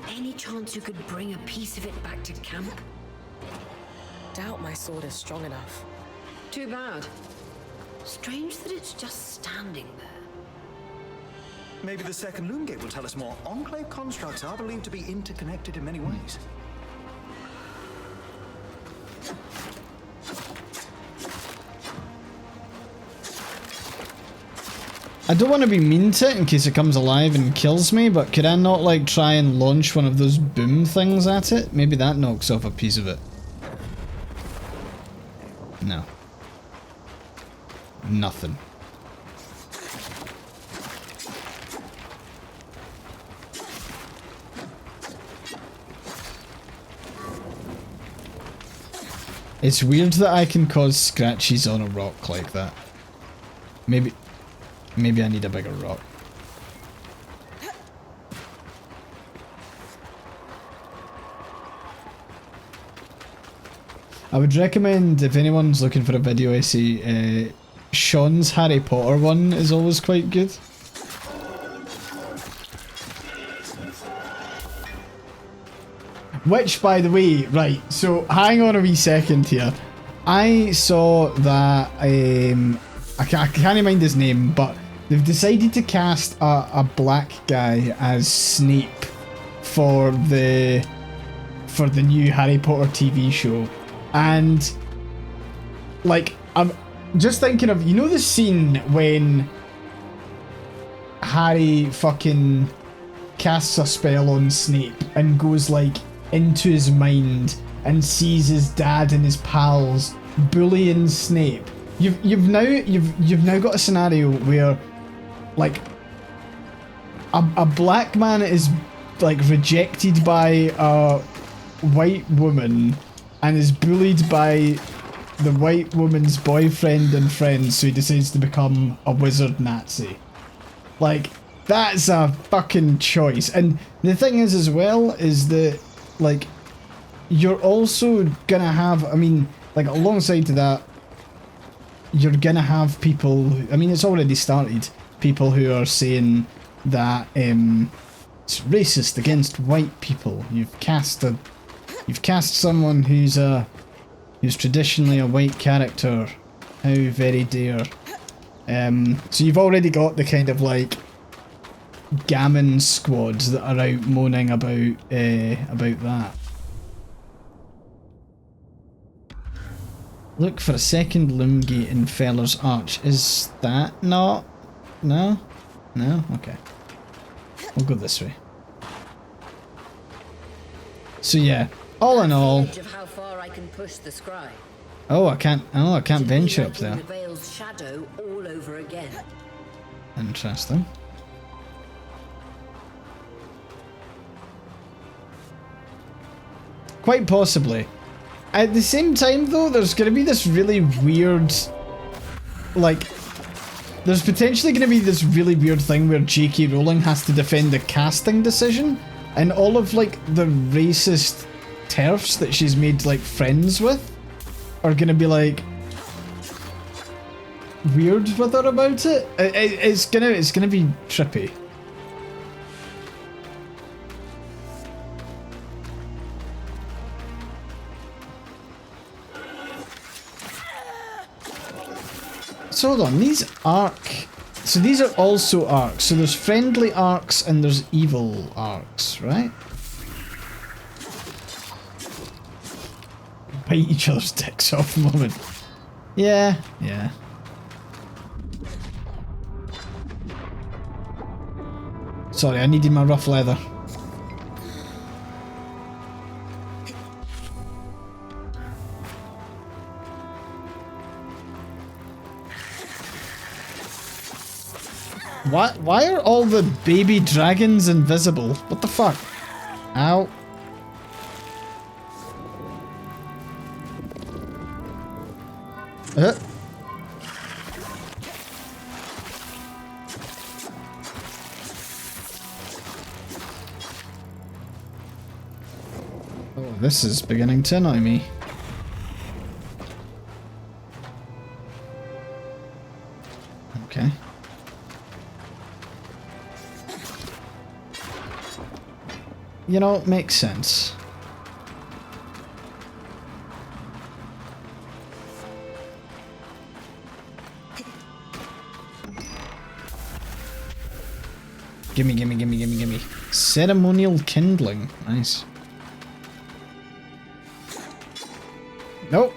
Any chance you could bring a piece of it back to camp? doubt my sword is strong enough. Too bad. Strange that it's just standing there. Maybe the second loom gate will tell us more. Enclave constructs are believed to be interconnected in many ways. I don't want to be mean to it in case it comes alive and kills me, but could I not like try and launch one of those boom things at it? Maybe that knocks off a piece of it. No. Nothing. It's weird that I can cause scratches on a rock like that. Maybe I need a bigger rock. I would recommend, if anyone's looking for a video essay, Sean's Harry Potter one is always quite good. Which, by the way, right, so hang on a wee second here. I saw that, I can't mind his name, but they've decided to cast a black guy as Snape for the new Harry Potter TV show. And, like, I'm just thinking of, you know the scene when Harry fucking casts a spell on Snape and goes, like, into his mind and sees his dad and his pals bullying Snape. You've now got a scenario where, like, a black man is like rejected by a white woman and is bullied by the white woman's boyfriend and friends, so he decides to become a wizard Nazi. Like, that's a fucking choice. And the thing is as well is that, like, you're also gonna have, I mean, like, alongside to that, you're gonna have people, I mean, it's already started, people who are saying that it's racist against white people. You've cast someone who's traditionally a white character. How very dare. So you've already got the kind of like gammon squads that are out moaning about that. Look for a second loom gate in Feller's Arch. Is that not? No? No? Okay. We'll go this way. So yeah, all in all. Edge of how far I can push the scribe. Oh, I can't venture up there. The Veil's shadow all over again. Interesting. Quite possibly. At the same time though, there's going to be this really weird, like, there's potentially going to be this really weird thing where J.K. Rowling has to defend a casting decision, and all of, like, the racist TERFs that she's made, like, friends with are going to be, like, weird with her about it. It's gonna be trippy. So hold on, these are also arcs. So there's friendly arcs and there's evil arcs, right? Bite each other's dicks off moment. Yeah, yeah. Sorry, I needed my rough leather. Why are all the baby dragons invisible? What the fuck? Ow. Oh, this is beginning to annoy me. Okay. You know, it makes sense. Gimme, gimme, gimme, gimme, gimme. Ceremonial kindling. Nice. Nope.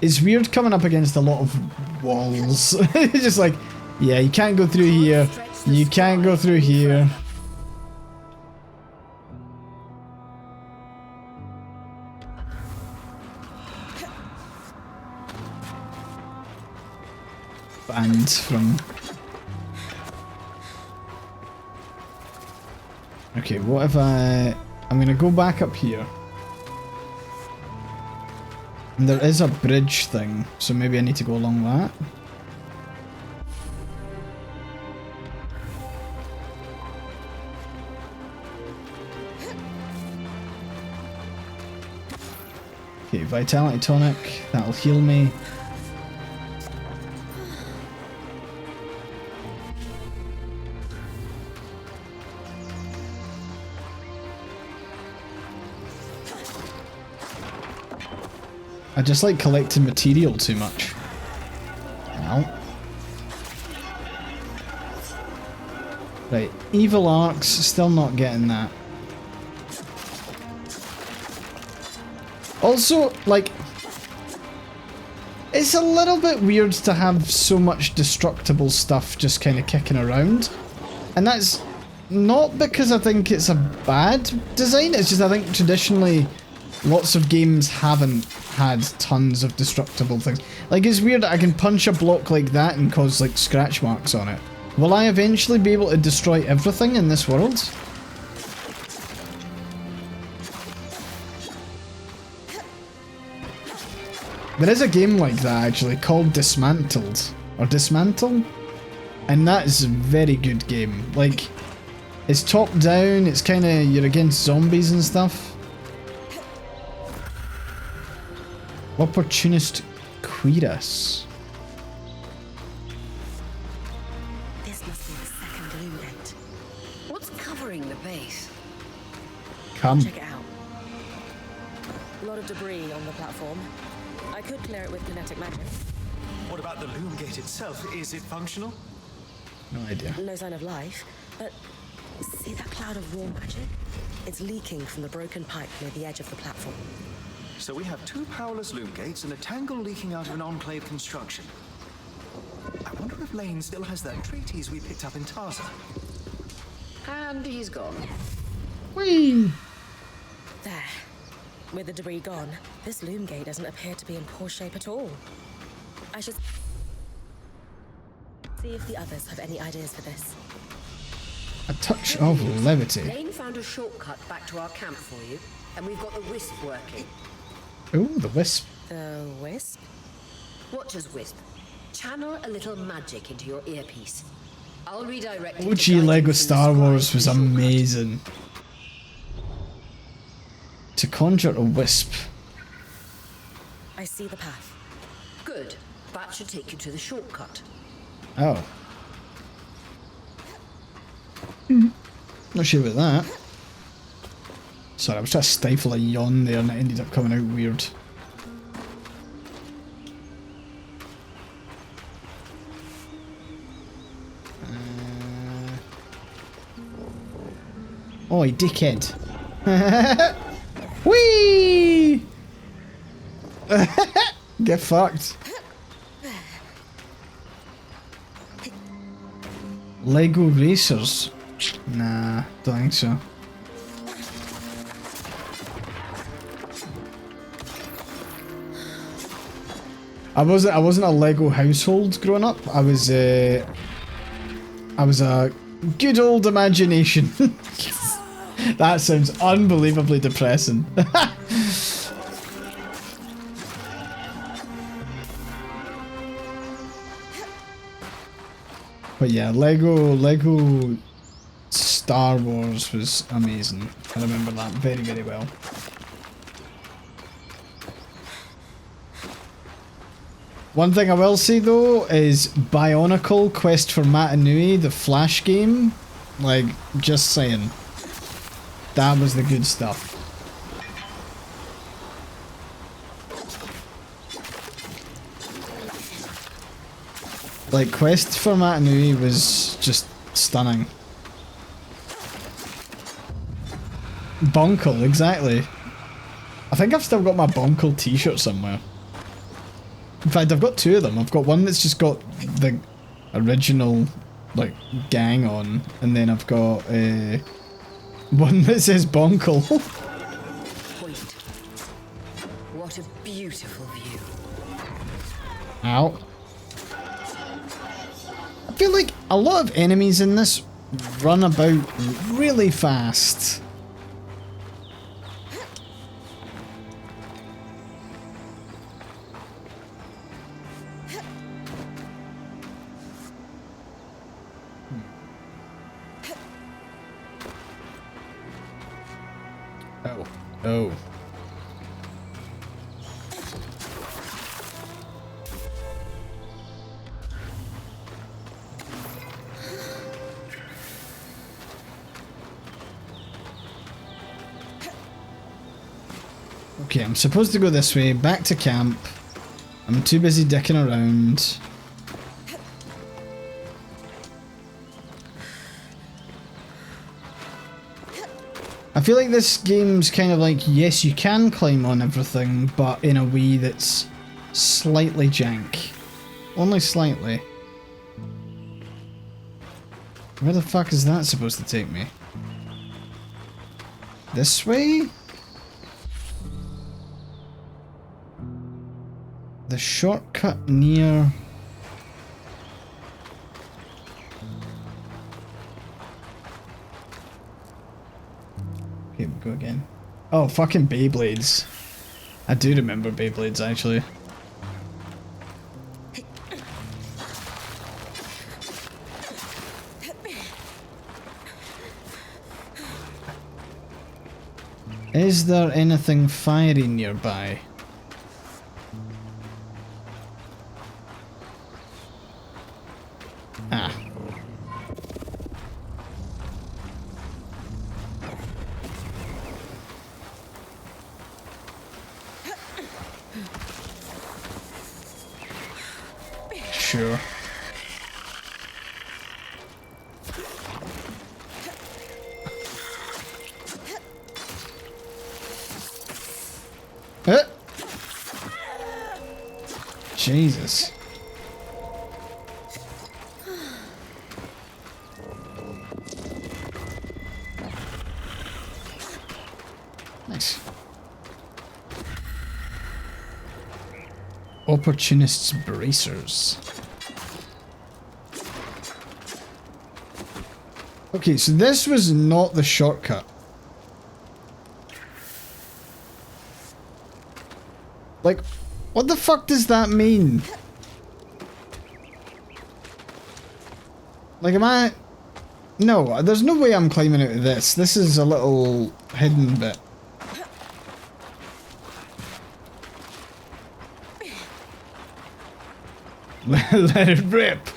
It's weird coming up against a lot of walls. It's just like, yeah, you can't go through here. You can't go through here. Banned from... Okay, what if I'm gonna go back up here. And there is a bridge thing, so maybe I need to go along that. Okay, Vitality Tonic, that'll heal me. I just like collecting material too much. Ow. Right, evil arcs, still not getting that. Also, like, it's a little bit weird to have so much destructible stuff just kind of kicking around. And that's not because I think it's a bad design, it's just I think traditionally lots of games haven't had tons of destructible things. Like, it's weird that I can punch a block like that and cause, like, scratch marks on it. Will I eventually be able to destroy everything in this world? There is a game like that, actually, called Dismantled. Or Dismantle? And that is a very good game. Like, it's top down, it's kind of, you're against zombies and stuff. Opportunist Quirus. This must be the second loom gate. What's covering the base? Come. Check it out. A lot of debris on the platform. I could clear it with kinetic magic. What about the loom gate itself? Is it functional? No idea. No sign of life, but see that cloud of warm magic? It's leaking from the broken pipe near the edge of the platform. So we have two powerless loom gates and a tangle leaking out of an enclave construction. I wonder if Lane still has that treatise we picked up in Tarza. And he's gone. Whee! There. With the debris gone, this loom gate doesn't appear to be in poor shape at all. I should see if the others have any ideas for this. A touch of levity. Lane found a shortcut back to our camp for you, and we've got the wisp working. Ooh, the wisp. The wisp? Watch as wisp. Channel a little magic into your earpiece. I'll redirect it. OG Lego Star Wars was amazing. To conjure a wisp. I see the path. Good. That should take you to the shortcut. Oh. Not sure about that. Sorry, I was trying to stifle a yawn there and it ended up coming out weird. Oi, dickhead. Whee! Get fucked. Lego racers? Nah, don't think so. I wasn't a Lego household growing up. I was a good old imagination. That sounds unbelievably depressing. But yeah, Lego Star Wars was amazing. I remember that very, very well. One thing I will say though is Bionicle Quest for Matanui, the Flash game. Like, just saying. That was the good stuff. Like, Quest for Matanui was just Stunning. Bonkle, exactly. I think I've still got my Bonkle t-shirt somewhere. In fact, I've got two of them. I've got one that's just got the original, like, gang on, and then I've got one that says Bonkle. Wait. What a beautiful view. Ow. I feel like a lot of enemies in this run about really fast. Oh. Oh. Okay, I'm supposed to go this way, back to camp. I'm too busy dicking around. I feel like this game's kind of like, yes, you can climb on everything, but in a way that's slightly jank. Only slightly. Where the fuck is that supposed to take me? This way? The shortcut near... Okay, we go again. Oh, fucking Beyblades. I do remember Beyblades, actually. Is there anything fiery nearby? Ah. Sure. Jesus. Nice. Opportunists' bracers. Okay, so this was not the shortcut. Like, what the fuck does that mean? Like, am I... No, there's no way I'm climbing out of this. This is a little hidden bit. Let it rip.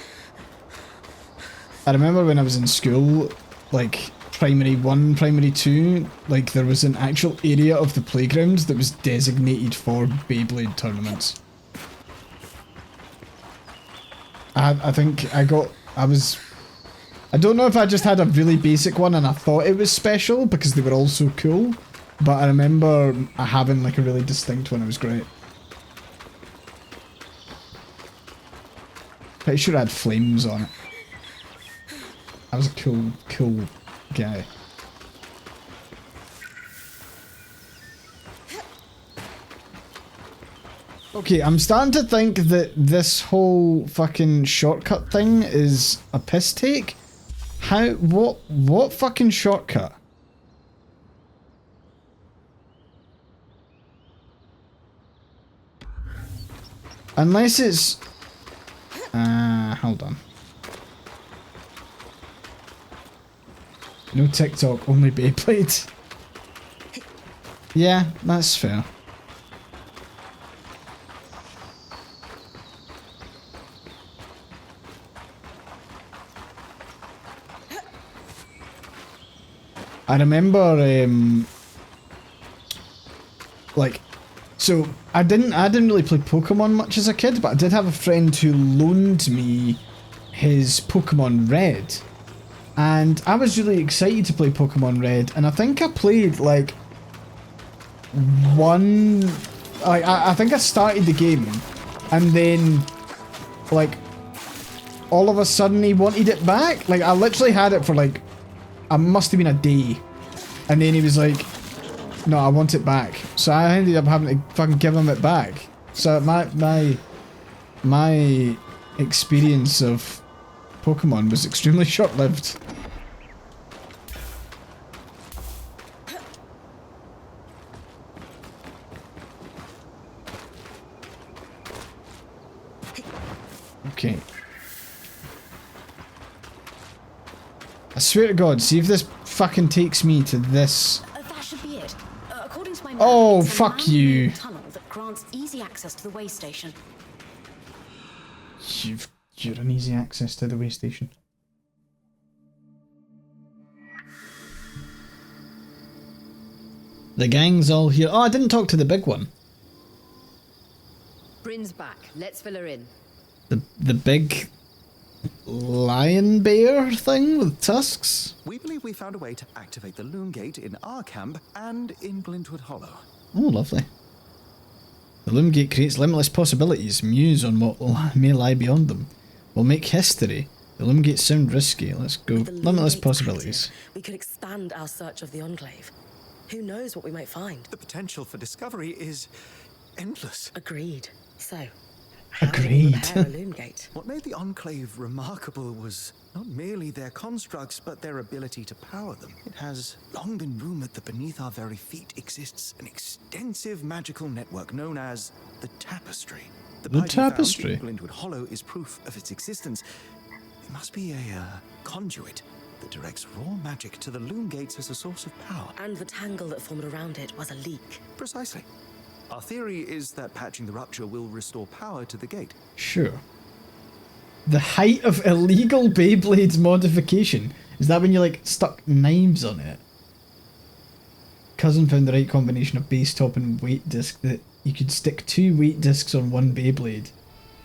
I remember when I was in school, like primary 1, primary 2, like there was an actual area of the playground that was designated for Beyblade tournaments. I think I don't know if I just had a really basic one and I thought it was special because they were all so cool, but I remember having like a really distinct one. It was great. Pretty sure I had flames on it. I was a cool guy. Okay, I'm starting to think that this whole fucking shortcut thing is a piss take. What fucking shortcut? Unless it's... hold on. No TikTok, only Beyblade. Yeah, that's fair. I remember, like, so I didn't really play Pokemon much as a kid, but I did have a friend who loaned me his Pokemon Red. And I was really excited to play Pokemon Red, and I think I played like I think I started the game, and then like all of a sudden he wanted it back. Like I literally had it for like, I must have been a day, and then he was like, no, I want it back. So I ended up having to fucking give him it back. So my experience of Pokemon was extremely short-lived. Okay. I swear to God, see if this fucking takes me to this. That should be it. According to my map, Oh, it's a fuck you. man-made tunnel that grants easy access to the way station. You're an easy access to the way station. The gang's all here. Oh, I didn't talk to the big one. Bryn's back. Let's fill her in. The big lion bear thing with tusks? We believe we found a way to activate the Loom Gate in our camp and in Glintwood Hollow. Oh, lovely. The Loom Gate creates limitless possibilities. Muse on what may lie beyond them. We'll make history. The Loom Gates sound risky. Let's go. With the Limitless Loom Gate possibilities. active, we could expand our search of the Enclave. Who knows what we might find? The potential for discovery is endless. Agreed. So, how do we Agreed. repair a Loom Gate? What made the Enclave remarkable was not merely their constructs, but their ability to power them. It has long been rumored that beneath our very feet exists an extensive magical network known as the Tapestry. The pipe we found Tapestry? in Glintwood Hollow is proof of its existence. It must be a conduit that directs raw magic to the Loom Gates as a source of power. And the tangle that formed around it was a leak. Precisely. Our theory is that patching the rupture will restore power to the gate. Sure. The height of illegal Beyblade's modification. Is that when you like stuck knives on it? Cousin found the right combination of base top and weight disc that you could stick 2 weight discs on one Beyblade.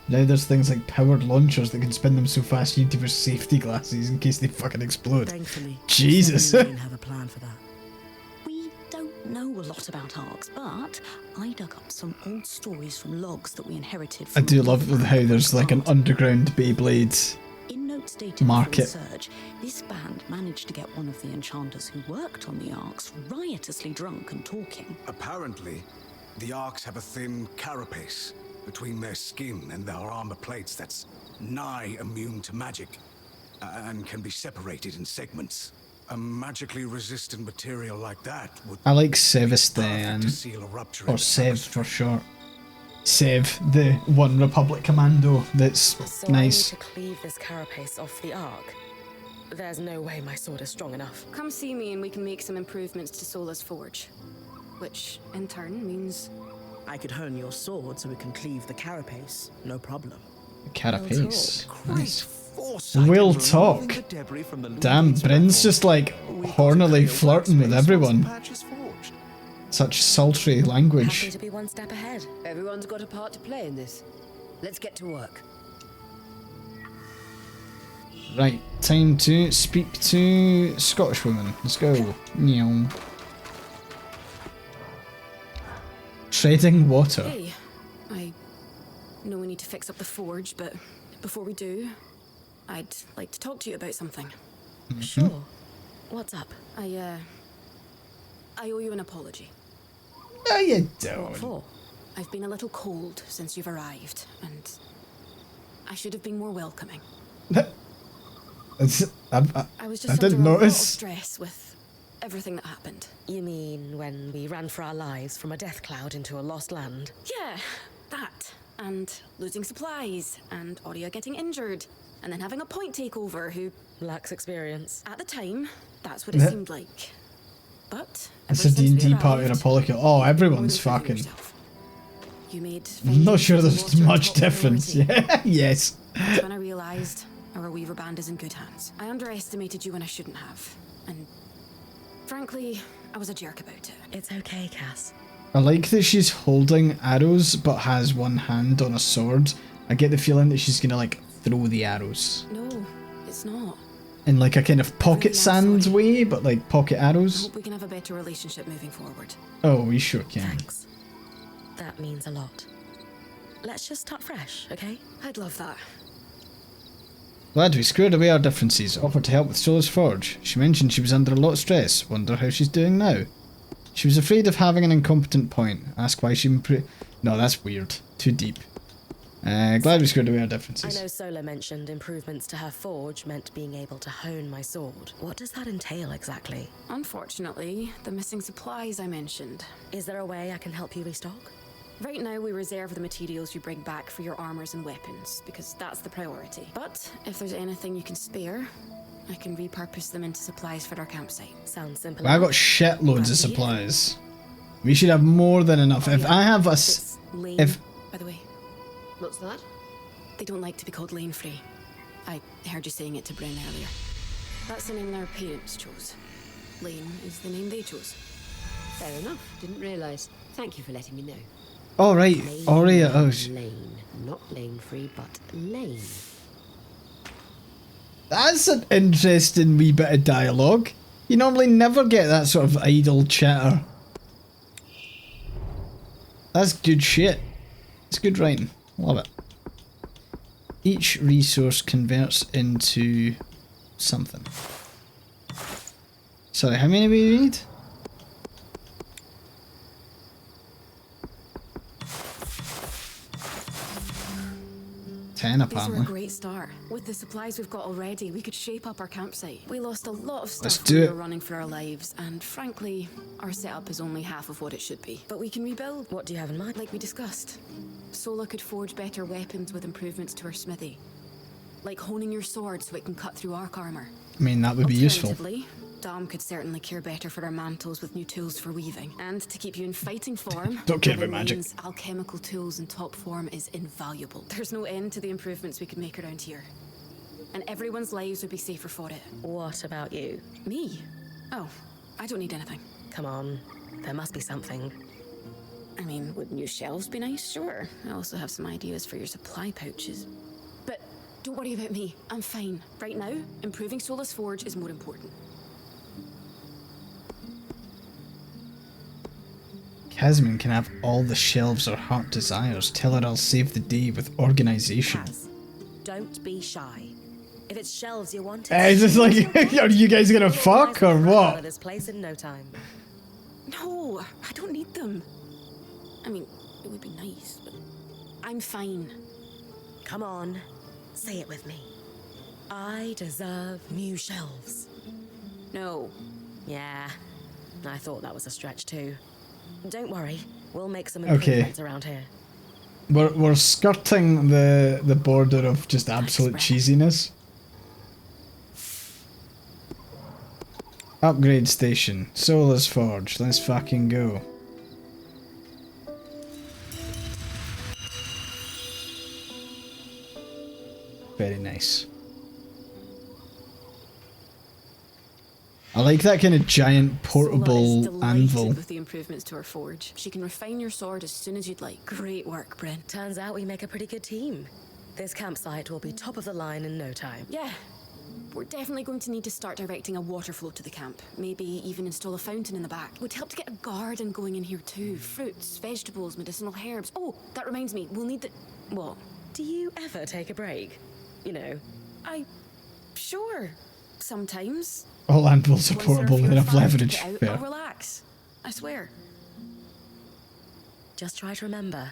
Now there's things like powered launchers that can spin them so fast you need to wear safety glasses in case they fucking explode. Thankfully, Jesus. Seven have a plan for that. We don't know a lot about arcs, but I dug up some old stories from logs that we inherited I from do a love how there's like an underground Beyblade. In notes dated market. before the surge, this band managed to get one of the enchanters who worked on the arcs riotously drunk and talking. Apparently, the Arks have a thin carapace between their skin and their armor plates that's nigh immune to magic, and can be separated in segments. A magically resistant material like that would I like perfect Sevistan, to seal a rupture in or the Sev tapestry. for short. Sev, the One Republic commando that's So nice. I need to cleave this carapace off the Ark. There's no way my sword is strong enough. Come see me and we can make some improvements to Sola's forge. Which, in turn, means... I could hone your sword so we can cleave the carapace. No problem. Carapace. Nice. Foresight We'll in removing talk. the debris from the Loom Damn, Gates Bryn's platform. just like We got hornily a clear flirting with workspace once the everyone. patch is forged. Such sultry Happy language. to be one step ahead. Everyone's got a part to play in this. Let's get to work. Right, time to speak to Scottish woman. Let's go. Meow. Treading water. Hey, I know we need to fix up the forge, but before we do, I'd like to talk to you about something. Sure. What's up? I owe you an apology. No, you What don't. for? I've been a little cold since you've arrived, and I should have been more welcoming. I was just I didn't under a lot of notice. Stress with everything that happened. You mean when we ran for our lives from a death cloud into a lost land? Yeah, that. And losing supplies, and Aurea getting injured, and then having a point takeover who, Lacks experience. at the time, that's what it Yeah. seemed like. But It's ever a since we D&D party in a arrived, polycle. Oh, more everyone's than proving fucking... yourself. You made I'm not sure finding there's water a much top difference. priority. Yeah, yes. That's when I realized our Weaver band is in good hands. I underestimated you when I shouldn't have. And frankly, I was a jerk about it. It's okay, Cass. I like that she's holding arrows but has one hand on a sword. I get the feeling that she's gonna like throw the arrows. No, it's not. in like a kind of pocket sands way, but like pocket I arrows. hope we can have a better relationship moving forward. Oh, we sure can. Thanks. That means a lot. Let's just start fresh, okay? I'd love that. Glad we squared away our differences. Offered to help with Solace Forge. She mentioned she was under a lot of stress. Wonder how she's doing now. She was afraid of having an incompetent point. Ask why she No, that's weird. Too deep. Glad we squared away our differences. I know Sola mentioned improvements to her forge meant being able to hone my sword. What does that entail exactly? Unfortunately, the missing supplies I mentioned. Is there a way I can help you restock? Right now, we reserve the materials you bring back for your armors and weapons, because that's the priority. But if there's anything you can spare, I can repurpose them into supplies for our campsite. Sounds simple. Well, I got shitloads of supplies. We should have more than enough. If I have a... It's lane, If... by the way. What's that? They don't like to be called Lane Free. I heard you saying it to Bren earlier. That's the name their parents chose. Lane is the name they chose. Fair enough. Didn't realise. Thank you for letting me know. Oh, right. Lane, Aurea. Oh, Lane. Not Lane Free, but Lane. that's an interesting wee bit of dialogue. You normally never get that sort of idle chatter. That's good shit. It's good writing. Love it. Each resource converts into something. Sorry, how many we need? 10 These are a apparently. great start. With the supplies we've got already, we could shape up our campsite. We lost a lot of Let's stuff do when we it. were running for our lives, and frankly, our setup is only half of what it should be. But we can rebuild, What do you have in mind? like we discussed. Sola could forge better weapons with improvements to her smithy. Like honing your sword so it can cut through arc armor. I mean, that would be useful. Alternatively, Dom could certainly care better for our mantles with new tools for weaving. And to keep you in fighting form, Don't care having about magic. Lane's alchemical tools in top form is invaluable. There's no end to the improvements we could make around here. And everyone's lives would be safer for it. What about you? Me? Oh, I don't need anything. Come on, there must be something. I mean, would new shelves be nice? Sure. I also have some ideas for your supply pouches. But don't worry about me. I'm fine. Right now, improving Sola's Forge is more important. Casman can have all the shelves her heart desires. Tell her I'll save the day with organization. Kaz, don't be shy. If it's shelves you want, It's just like, are you guys gonna fuck or what? This place in no time. No, I don't need them. I mean, it would be nice, but I'm fine. Come on, say it with me. I deserve new shelves. No. Yeah, I thought that was a stretch too. Don't worry, we'll make some Okay. improvements around here. We're skirting the border of just absolute cheesiness. Upgrade station. Sola's Forge. Let's fucking go. Very nice. I like that kind of giant Sola is portable delighted anvil. with the improvements to her forge. She can refine your sword as soon as you'd like. Great work, Brent. Turns out we make a pretty good team. This campsite will be top of the line in no time. Yeah. We're definitely going to need to start directing a water flow to the camp. Maybe even install a fountain in the back. Would help to get a garden going in here too. Fruits, vegetables, medicinal herbs. Oh, that reminds me, we'll need the... What? Do you ever take a break? You know, Sure. Sometimes. All anvils are Once there portable, fewer they have fires to leverage. put out, Fair. I'll relax. I swear. just try to remember,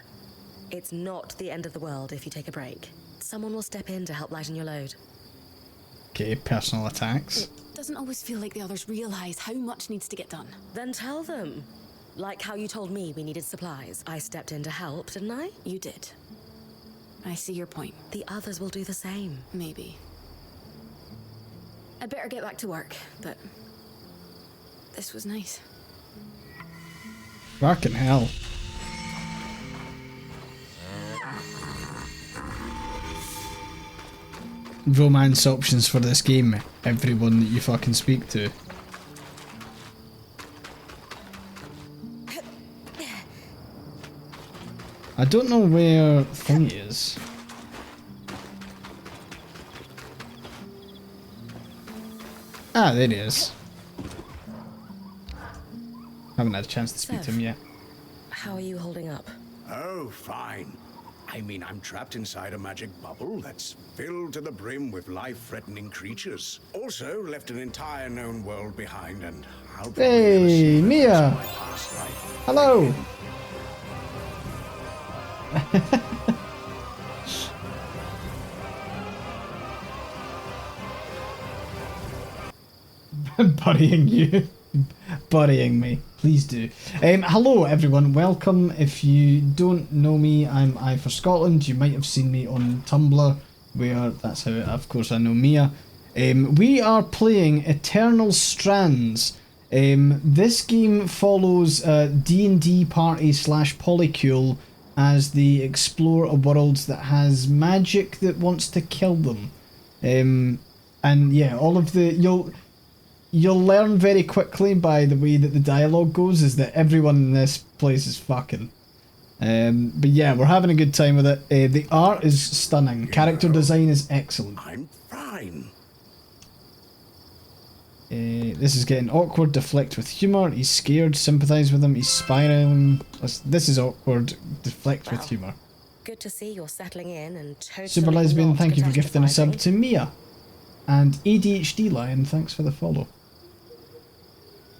it's not the end of the world if you take a break. Someone will step in to help lighten your load. Okay, personal attacks. It doesn't always feel like the others realize how much needs to get done. Then tell them. Like how you told me we needed supplies. I stepped in to help, didn't I? You did. I see your point. The others will do the same. Maybe. I'd better get back to work, but this was nice. Fucking hell. Romance options for this game, everyone that you fucking speak to. I don't know where Thingy is. Ah, there he is. Haven't had a chance to speak to him yet. How are you holding up? Oh, fine. I mean, I'm trapped inside a magic bubble that's filled to the brim with life-threatening creatures. Also, left an entire known world behind, and I'll probably never see Hey, the Mia! rest of my past life. Hello! Burying you. Burying me. Please do. Hello everyone, welcome. If you don't know me, I'm AyeforScotland. You might have seen me on Tumblr, where that's how, of course, I know Mia. We are playing Eternal Strands. This game follows D&D party / polycule as they explore a world that has magic that wants to kill them. And yeah, all of the... You'll learn very quickly by the way that the dialogue goes is that everyone in this place is fucking. But yeah, we're having a good time with it. The art is stunning. Character design is excellent. I'm fine. This is getting awkward. Deflect with humour. He's scared. Sympathise with him. He's spiraling. This is awkward. Deflect with humour. Good to see you're settling in and totally Super Lesbian, not thank you for gifting a sub catastrophizing. to Mia. And ADHD Lion, thanks for the follow.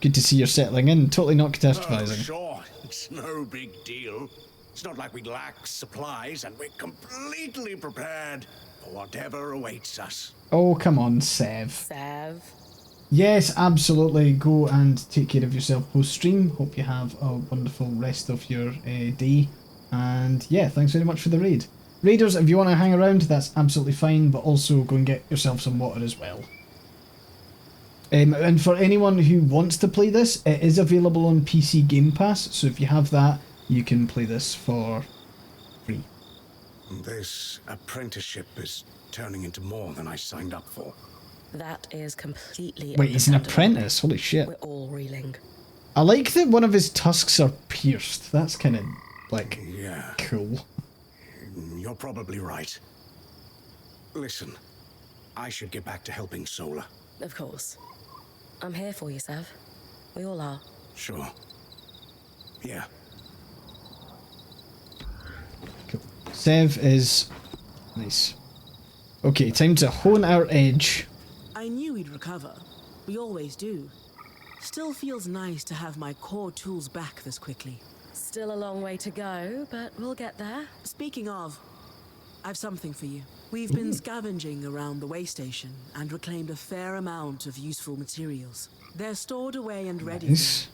Good to see you're settling in. Totally not Oh, catastrophizing. sure. It's no big deal. It's not like we lack supplies, and we're completely prepared for whatever awaits us. Oh, come on, Sev. Sev. Yes, absolutely. Go and take care of yourself post-stream. Hope you have a wonderful rest of your day. And yeah, thanks very much for the raid. Raiders, if you want to hang around, that's absolutely fine, but also go and get yourself some water as well. And for anyone who wants to play this, it is available on PC Game Pass, so if you have that, you can play this for free. This apprenticeship is turning into more than I signed up for. That is completely Wait, he's an understandable. apprentice? Holy shit. We're all reeling. I like that one of his tusks are pierced. That's kind of, like, Yeah, cool. you're probably right. Listen, I should get back to helping Sola. Of course. I'm here for you, Sev. We all are. Sure. Yeah. Cool. Sev is nice. Okay, time to hone our edge. I knew we'd recover. We always do. Still feels nice to have my core tools back this quickly. Still a long way to go, but we'll get there. Speaking of, I've something for you. We've been scavenging around the way station and reclaimed a fair amount of useful materials. They're stored away and ready. Nice.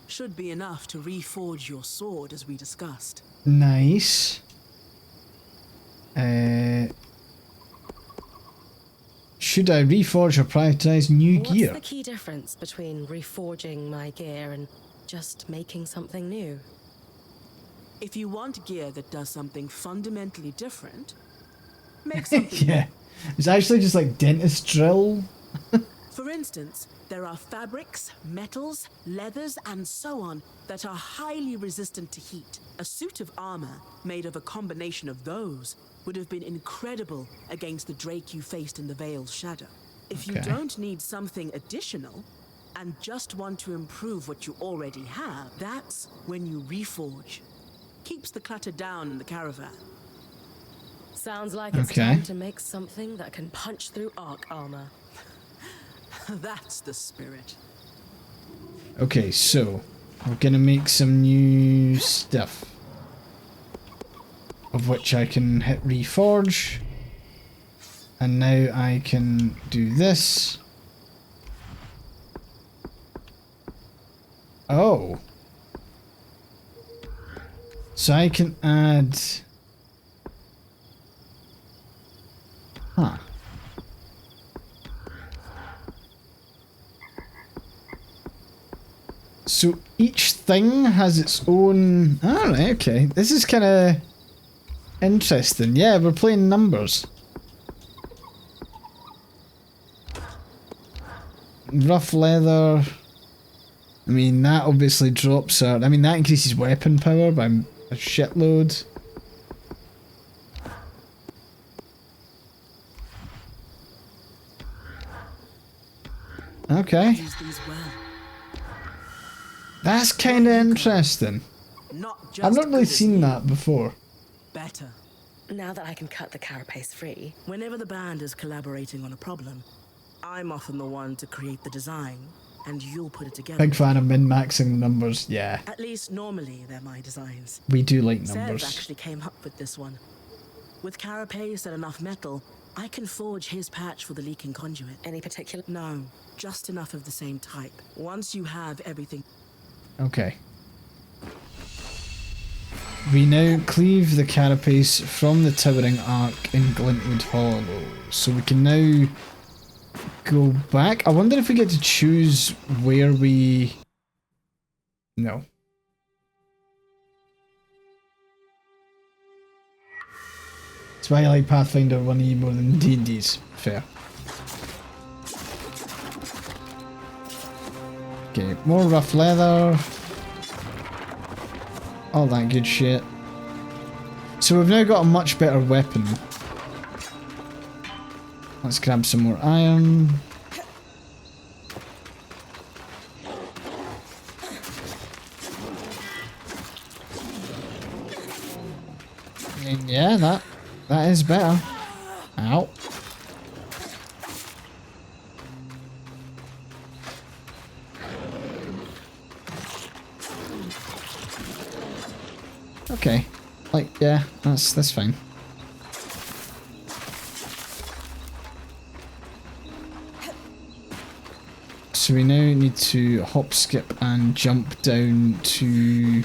Should be enough to reforge your sword as we discussed. Nice. Should I reforge or prioritize new What's gear? the key difference between reforging my gear and just making something new? If you want gear that does something fundamentally different, make something. Yeah. It's actually just like dentist drill. For instance, there are fabrics, metals, leathers, and so on that are highly resistant to heat. A suit of armor made of a combination of those would have been incredible against the Drake you faced in the Veil's shadow. If you Okay. don't need something additional and just want to improve what you already have, that's when you reforge. Keeps the clutter down in the caravan. Sounds like it's Okay. time to make something that can punch through arc armor. That's the spirit. Okay, so we're gonna make some new stuff, of which I can hit reforge, and now I can do this. Oh, so I can add. Huh. So each thing has its own... Alright, okay. This is kind of interesting. Yeah, we're playing numbers. Rough leather. I mean, that obviously drops our... I mean, that increases weapon power by a shitload. Okay. Use these well. That's kind of interesting. Not just I've not really good as seen new, that before. Better. Now that I can cut the carapace free, Whenever the band is collaborating on a problem, I'm often the one to create the design, and you'll put it together. Big fan of min-maxing numbers, yeah. At least normally they're my designs. We do like Sev numbers. actually came up with this one. With carapace and enough metal, I can forge his patch for the leaking conduit. any particular... No, just enough of the same type. Once you have everything... Okay. We now cleave the carapace from the towering arc in Glintwood Hollow. So we can now go back. I wonder if we get to choose where we... No. That's why I like Pathfinder 1E more than D&D's. Fair. Okay, more rough leather. All that good shit. So we've now got a much better weapon. Let's grab some more iron. And yeah, that is better. Ow. Okay, like, yeah, that's fine. So we now need to hop, skip, and jump down to...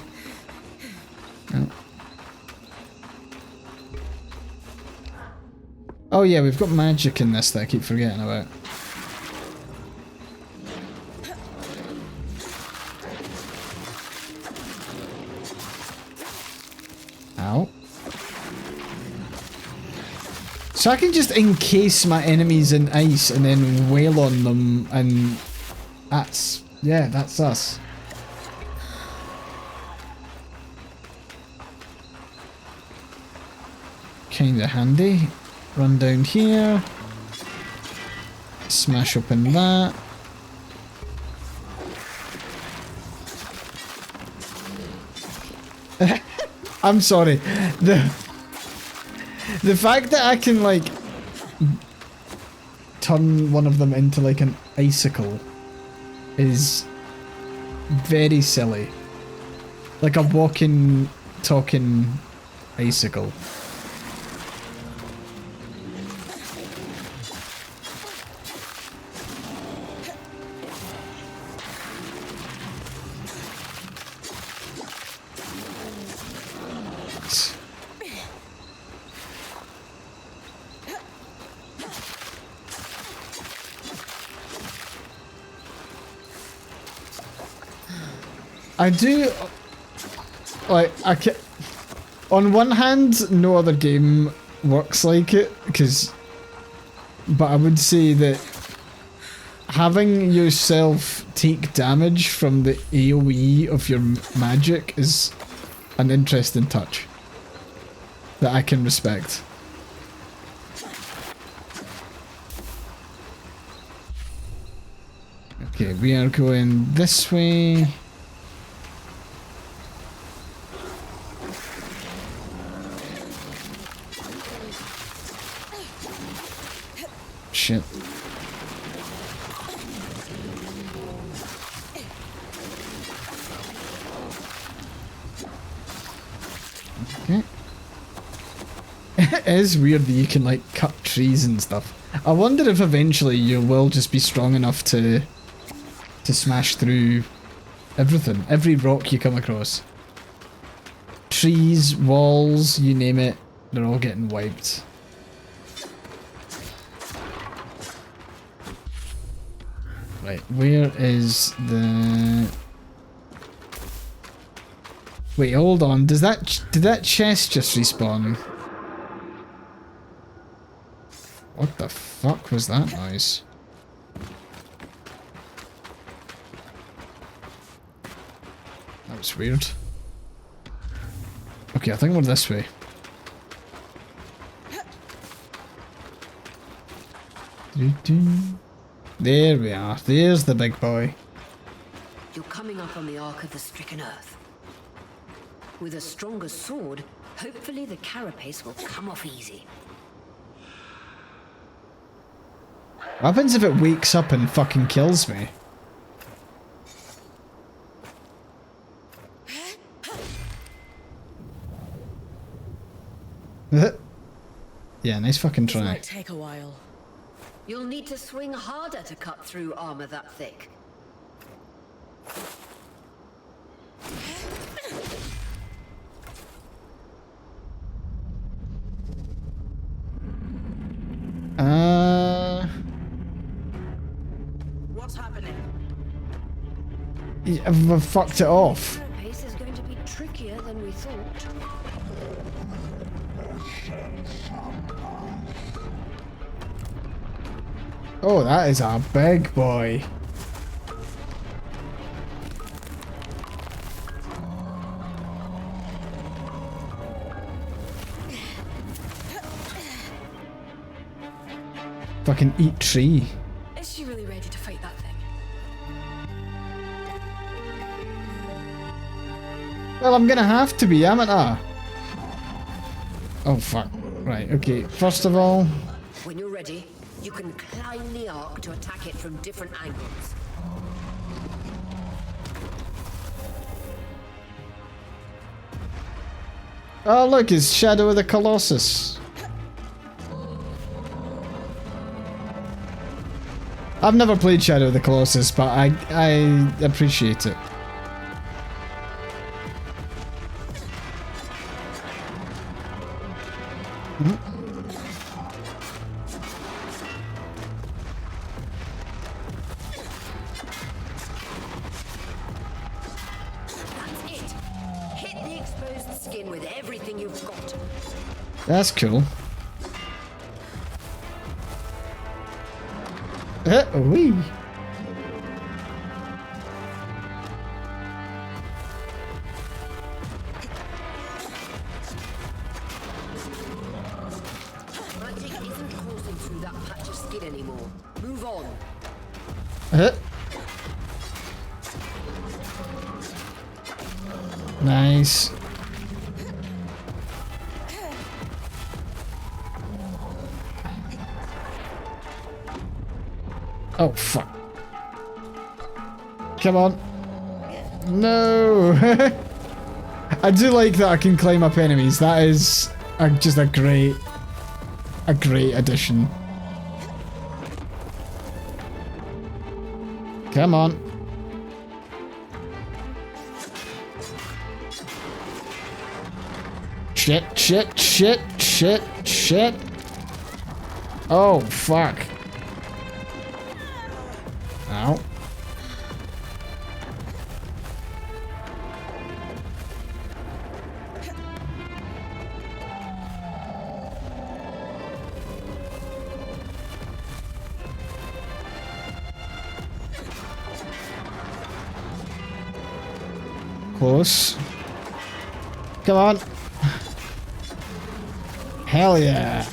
Oh yeah, we've got magic in this that I keep forgetting about. Ow. So I can just encase my enemies in ice and then wail on them, and that's, yeah, that's us. Kinda handy. Run down here. Smash open that. I'm sorry. The fact that I can, like, turn one of them into, like, an icicle is very silly. Like a walking, talking icicle. I do, like, on one hand, no other game works like it, but I would say that having yourself take damage from the AoE of your magic is an interesting touch that I can respect. Okay, we are going this way. Shit. Okay. It is weird that you can, like, cut trees and stuff. I wonder if eventually you will just be strong enough to smash through everything, every rock you come across. Trees, walls, you name it, they're all getting wiped. Right, where is the... Wait, hold on. Did that chest just respawn? What the fuck was that noise? That was weird. Okay, I think we're this way. There we are. There's the big boy. You're coming up on the Ark of the Stricken Earth. With a stronger sword, hopefully the carapace will come off easy. What happens if it wakes up and fucking kills me? Yeah, nice fucking This try. might take a while. You'll need to swing harder to cut through armor that thick. What's happening? I've fucked it off. Carapace is going to be trickier than we thought. Oh, that is a big boy. Fucking eat tree. Is she really ready to fight that thing? Well, I'm gonna have to be, haven't I? Oh, fuck. Right, okay. First of all... When you're ready, you can climb the Ark to attack it from different angles. Oh, look, it's Shadow of the Colossus. I've never played Shadow of the Colossus, but I appreciate it. That's it! Hit the exposed skin with everything you've got. That's cool. Wee. Magic isn't coursing through that patch of skin anymore. Move on. Nice. Oh, fuck. Come on. No! I do like that I can climb up enemies. That is just a great addition. Come on. Shit, shit, shit, shit, shit. Oh, fuck. Ow. Close. Come on. Hell yeah.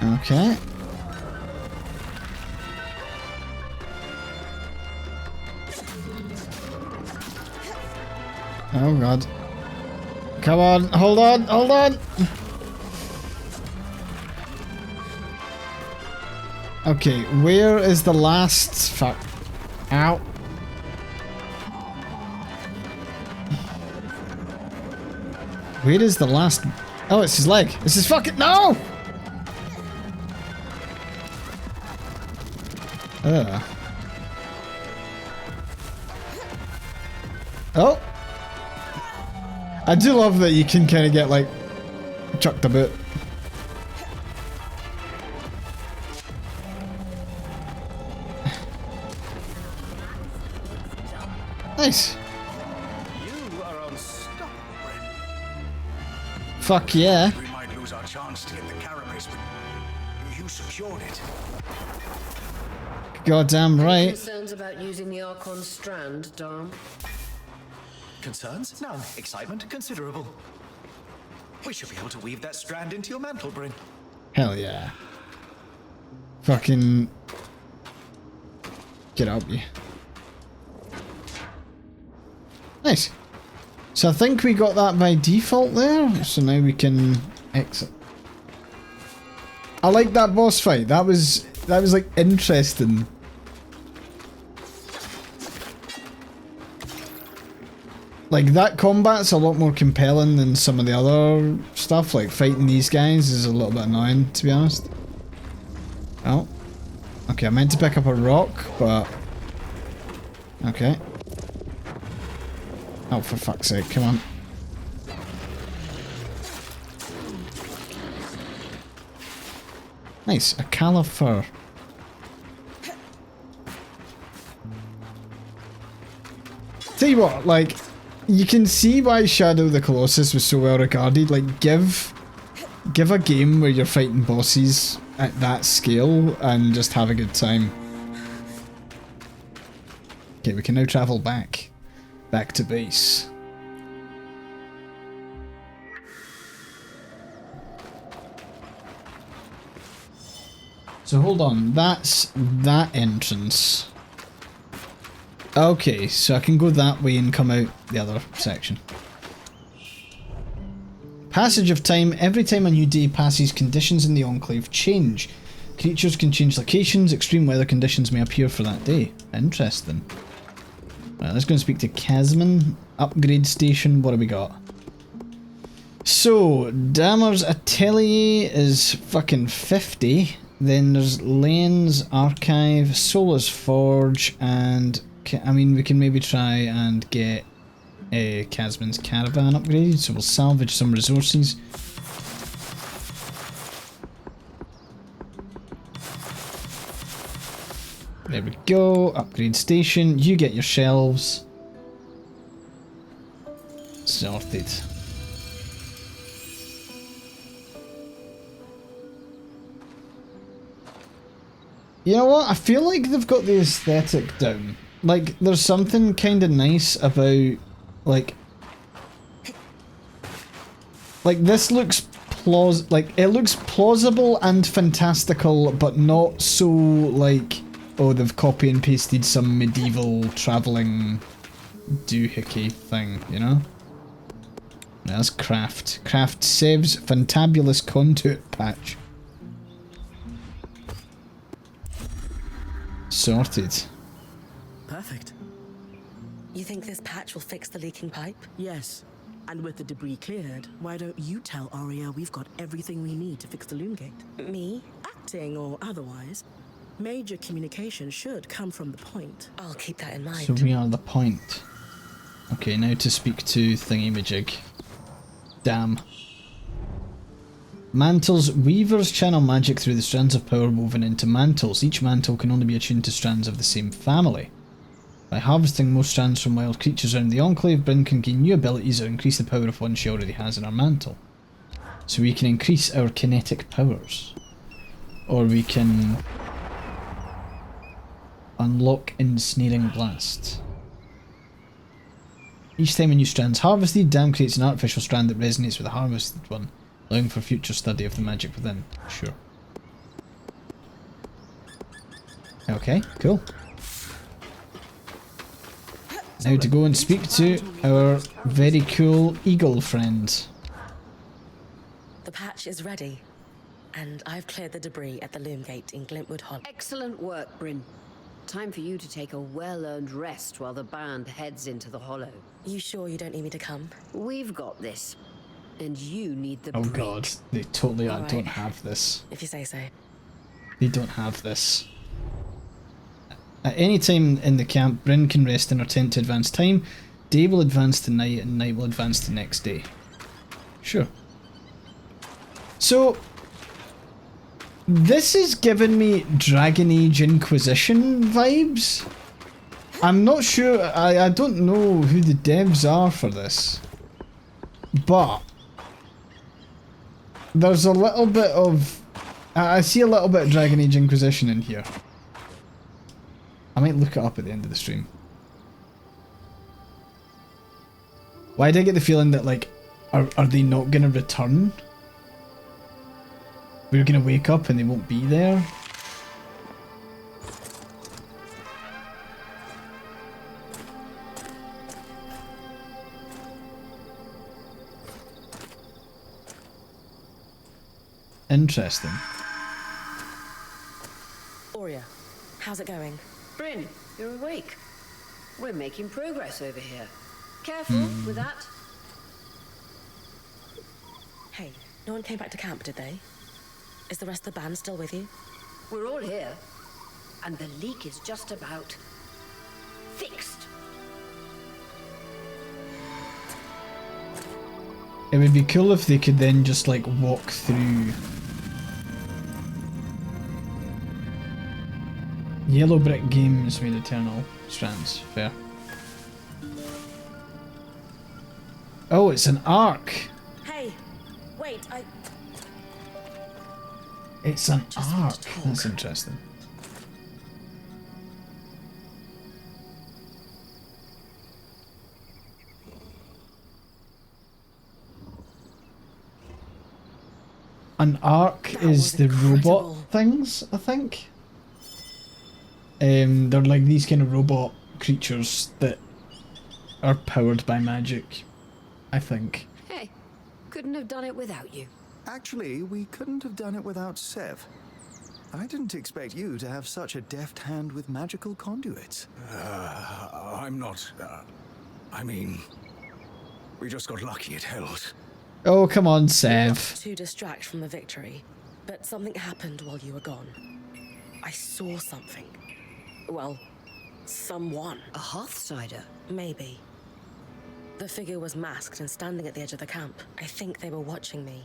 Okay. Oh god. Come on, hold on, hold on. Okay, where is the last fuck? Ow. Where is the last? Oh, it's his leg. It's his fucking no. Oh! I do love that you can kind of get, like, chucked a bit. Nice. You are unstoppable, Brent. Fuck yeah. We might lose our chance to get the carapace, but you secured it. Goddamn right. Concerns about using the Ark on Strand, Dom? Concerns? None. Excitement? Considerable. We should be able to weave that strand into your mantle, Bryn. Hell yeah. Fucking... Get up, you. Nice. So I think we got that by default there, so now we can exit. I like that boss fight. That was like interesting. Like that combat's a lot more compelling than some of the other stuff. Like fighting these guys is a little bit annoying, to be honest. Oh. Okay, I meant to pick up a rock, but... Okay. Oh, for fuck's sake, come on. Nice, a califer. Tell you what, like, you can see why Shadow of the Colossus was so well regarded. Like, give a game where you're fighting bosses at that scale and just have a good time. Okay, we can now travel back to base. So hold on, that's that entrance. Okay, so I can go that way and come out the other section. Passage of time. Every time a new day passes, conditions in the Enclave change. Creatures can change locations. Extreme weather conditions may appear for that day. Interesting. Right, let's go and speak to Casman. Upgrade station. What have we got? So, Damer's Atelier is fucking 50. Then there's Lane's Archive, Solar's Forge, and... I mean, we can maybe try and get Casman's Caravan upgraded, so we'll salvage some resources. There we go, upgrade station, you get your shelves. Sorted. You know what, I feel like they've got the aesthetic down. Like, there's something kind of nice about, like this looks it looks plausible and fantastical, but not so like, oh, they've copy and pasted some medieval travelling doohickey thing, you know? That's Craft. Craft saves fantabulous conduit patch. Sorted. Perfect. You think this patch will fix the leaking pipe? Yes. And with the debris cleared, why don't you tell Aria we've got everything we need to fix the loom gate? Me? Acting or otherwise, major communication should come from the point. I'll keep that in mind. So we are the point. Okay, now to speak to Thingy-majig. Damn. Mantles. Weavers channel magic through the strands of power woven into mantles. Each mantle can only be attuned to strands of the same family. By harvesting more strands from wild creatures around the Enclave, Bryn can gain new abilities or increase the power of one she already has in her mantle. So we can increase our kinetic powers. Or we can unlock Ensnaring Blast. Each time a new strand's harvested, Dam creates an artificial strand that resonates with the harvested one, allowing for future study of the magic within. Sure. Okay, cool. Now to go and speak to our very cool eagle friend. The patch is ready, and I've cleared the debris at the loom gate in Glintwood Hollow. Excellent work, Bryn. Time for you to take a well-earned rest while the band heads into the hollow. You sure you don't need me to come? We've got this. And you need the Oh break. god, they totally All right. don't have this. If you say so. They don't have this. At any time in the camp, Bryn can rest in her tent to advance time. Day will advance to night, and night will advance to next day. Sure. So, this is giving me Dragon Age Inquisition vibes. I'm not sure, I don't know who the devs are for this. But, there's a little bit of... I see a little bit of Dragon Age Inquisition in here. I might look it up at the end of the stream. Why did I get the feeling that, like, are they not gonna return? We're gonna wake up and they won't be there? Interesting. Aurea, how's it going? Bryn, you're awake. We're making progress over here. Careful with that. Hey, no one came back to camp, did they? Is the rest of the band still with you? We're all here. And the leak is just about fixed. It would be cool if they could then just like walk through. Yellow Brick Games made Eternal Strands. Fair. Oh, it's an arc. Hey, wait, It's an Just want arc. to talk. That's interesting. An arc That is was the robot incredible. things, I think. They're like these kind of robot creatures that are powered by magic, I think. Hey, couldn't have done it without you. Actually, we couldn't have done it without Sev. I didn't expect you to have such a deft hand with magical conduits. I'm not... I mean... We just got lucky it held. Oh, come on, not Sev. to distract from the victory, but something happened while you were gone. I saw something. Well, someone. A Hearthsider. Maybe. The figure was masked and standing at the edge of the camp. I think they were watching me.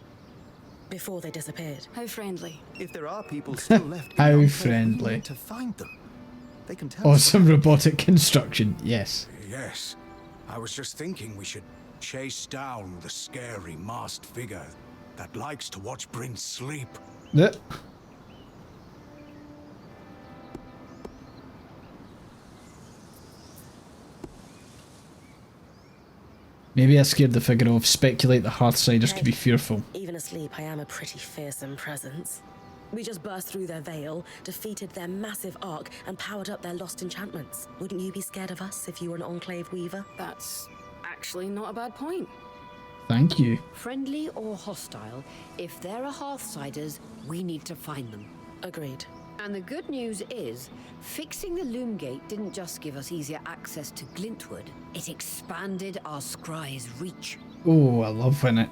Before they disappeared. How friendly. If there are people still left, in How the Enclave, we friendly. need to find them. They can tell. Awesome robotic construction, yes. Yes. I was just thinking we should chase down the scary masked figure that likes to watch Bryn sleep. Yep. Maybe I scared the figure off. Speculate the Hearthsiders could be fearful. Even asleep, I am a pretty fearsome presence. We just burst through their veil, defeated their massive arc, and powered up their lost enchantments. Wouldn't you be scared of us if you were an Enclave Weaver? That's actually not a bad point. Thank you. Friendly or hostile, if there are Hearthsiders, we need to find them. Agreed. And the good news is, fixing the loom gate didn't just give us easier access to Glintwood, it expanded our scry's reach. Oh, I love when it...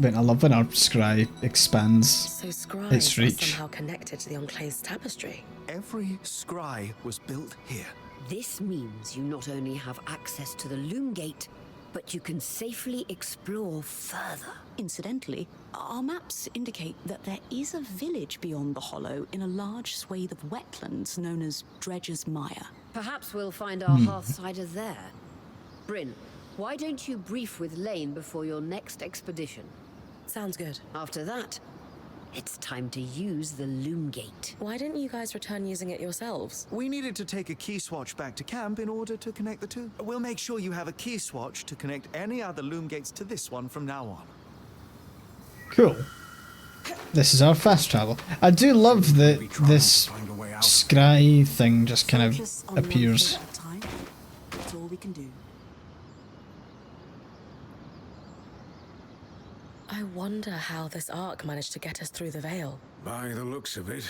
I love when our scry expands So scries its are reach. somehow connected to the Enclave's tapestry. Every scry was built here. This means you not only have access to the loom gate, but you can safely explore further. Incidentally, our maps indicate that there is a village beyond the hollow in a large swathe of wetlands known as Dredger's Mire. Perhaps we'll find our Hearthsider there. Bryn, why don't you brief with Lane before your next expedition? Sounds good. After that, it's time to use the loom gate. Why didn't you guys return using it yourselves? We needed to take a key swatch back to camp in order to connect the two. We'll make sure you have a key swatch to connect any other loom gates to this one from now on. Cool. This is our fast travel. I do love that this Find a way out. scry thing just kind Focus of on one appears. thing at a time. That's all we can do. I wonder how this arc managed to get us through the veil. By the looks of it,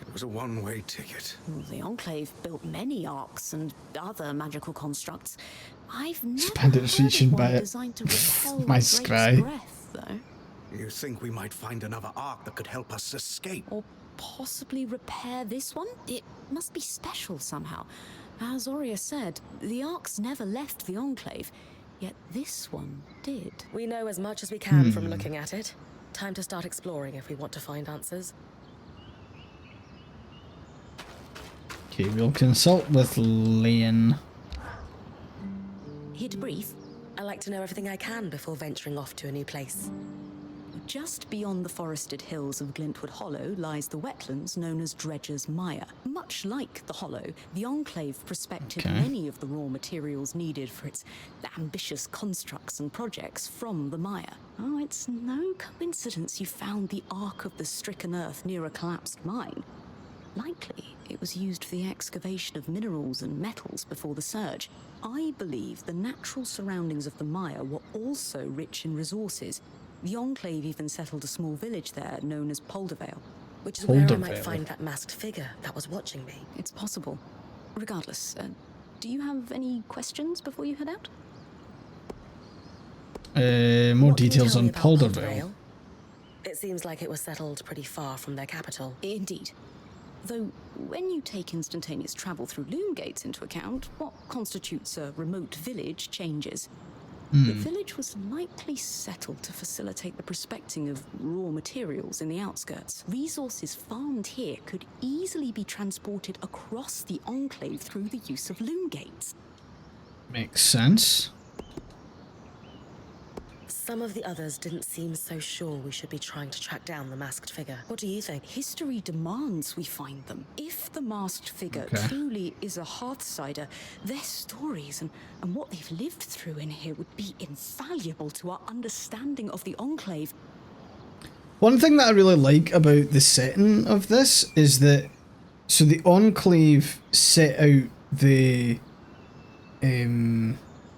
it was a one-way ticket. The Enclave built many arcs and other magical constructs. I've never Expanded its heard reaching of one by it. designed to repel My Drake's scry. breath, though. You think we might find another arc that could help us escape? Or possibly repair this one? It must be special somehow. As Aurea said, the arcs never left the Enclave, yet this one did. We know as much as we can from looking at it. Time to start exploring if we want to find answers. Okay, we'll consult with Lane. Here to brief. I like to know everything I can before venturing off to a new place. Just beyond the forested hills of Glintwood Hollow lies the wetlands known as Dredger's Mire. Much like the Hollow, the Enclave prospected many of the raw materials needed for its ambitious constructs and projects from the mire. Oh, it's no coincidence you found the Ark of the Stricken Earth near a collapsed mine. Likely, it was used for the excavation of minerals and metals before the surge. I believe the natural surroundings of the mire were also rich in resources. The Enclave even settled a small village there known as Poldervale. Which is where I might find that masked figure that was watching me. It's possible. Regardless, do you have any questions before you head out? More details on Poldervale. It seems like it was settled pretty far from their capital. Indeed. Though, when you take instantaneous travel through loom gates into account, what constitutes a remote village changes. The village was likely settled to facilitate the prospecting of raw materials in the outskirts. Resources farmed here could easily be transported across the Enclave through the use of loom gates. Makes sense. Some of the others didn't seem so sure we should be trying to track down the masked figure. What do you think? History demands we find them. If the masked figure truly is a Hearthsider, their stories and what they've lived through in here would be invaluable to our understanding of the Enclave. One thing that I really like about the setting of this is that, so the Enclave set out the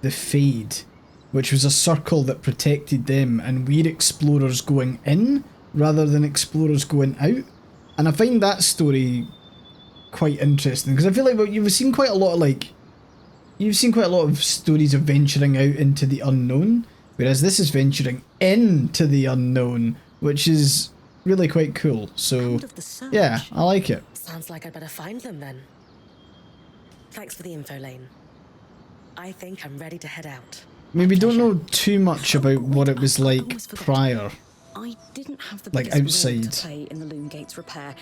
Fade, which was a circle that protected them, and we're explorers going in rather than explorers going out. And I find that story quite interesting, because I feel like you've seen quite a lot of stories of venturing out into the unknown, whereas this is venturing into the unknown, which is really quite cool. So yeah, I like it. Sounds like I'd better find them then. Thanks for the info, Lane. I think I'm ready to head out. I mean, we don't know too much about what it was like prior. I didn't have the like biggest role outside. to play in the loom gates repair.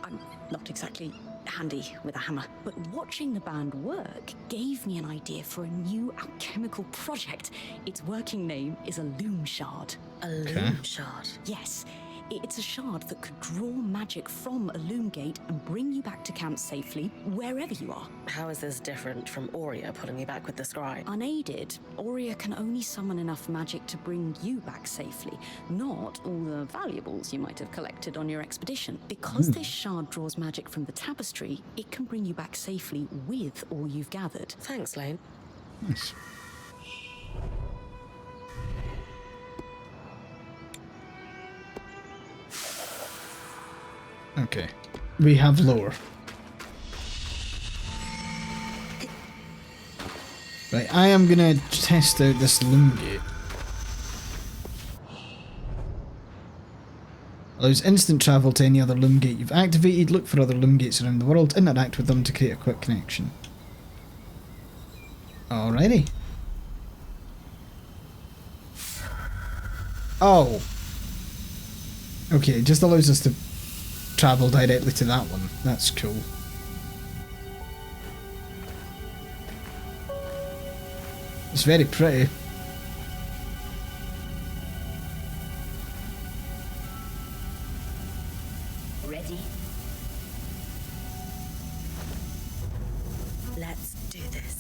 I'm not exactly handy with a hammer, but watching the band work gave me an idea for a new alchemical project. Its working name is a loom shard. A loom shard? Yes. It's a shard that could draw magic from a loom gate and bring you back to camp safely, wherever you are. How is this different from Aurea pulling me back with the scry? Unaided, Aurea can only summon enough magic to bring you back safely, not all the valuables you might have collected on your expedition. Because this shard draws magic from the tapestry, it can bring you back safely with all you've gathered. Thanks, Lane. Nice. Okay, we have lore. Right, I am gonna test out this loom gate. Allows instant travel to any other loom gate you've activated. Look for other loom gates around the world. Interact with them to create a quick connection. Alrighty. Oh. Okay, it just allows us to travel directly to that one. That's cool. It's very pretty. Ready? Let's do this.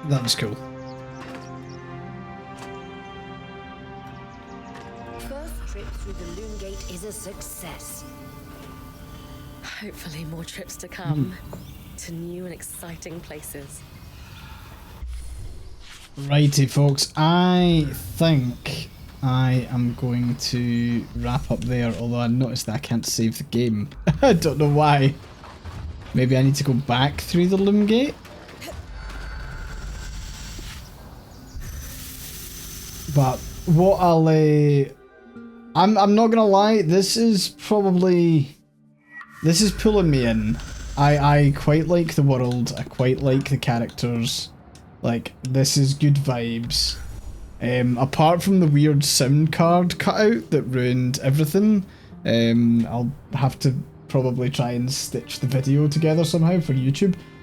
That was cool. First trip through the loom gate is a success. Hopefully more trips to come. To new and exciting places. Righty folks, I think I am going to wrap up there, although I noticed that I can't save the game. I don't know why. Maybe I need to go back through the loom gate? But what I'll I'm not gonna lie, this is pulling me in. I quite like the world, I quite like the characters. Like, this is good vibes. Apart from the weird sound card cutout that ruined everything, I'll have to probably try and stitch the video together somehow for YouTube.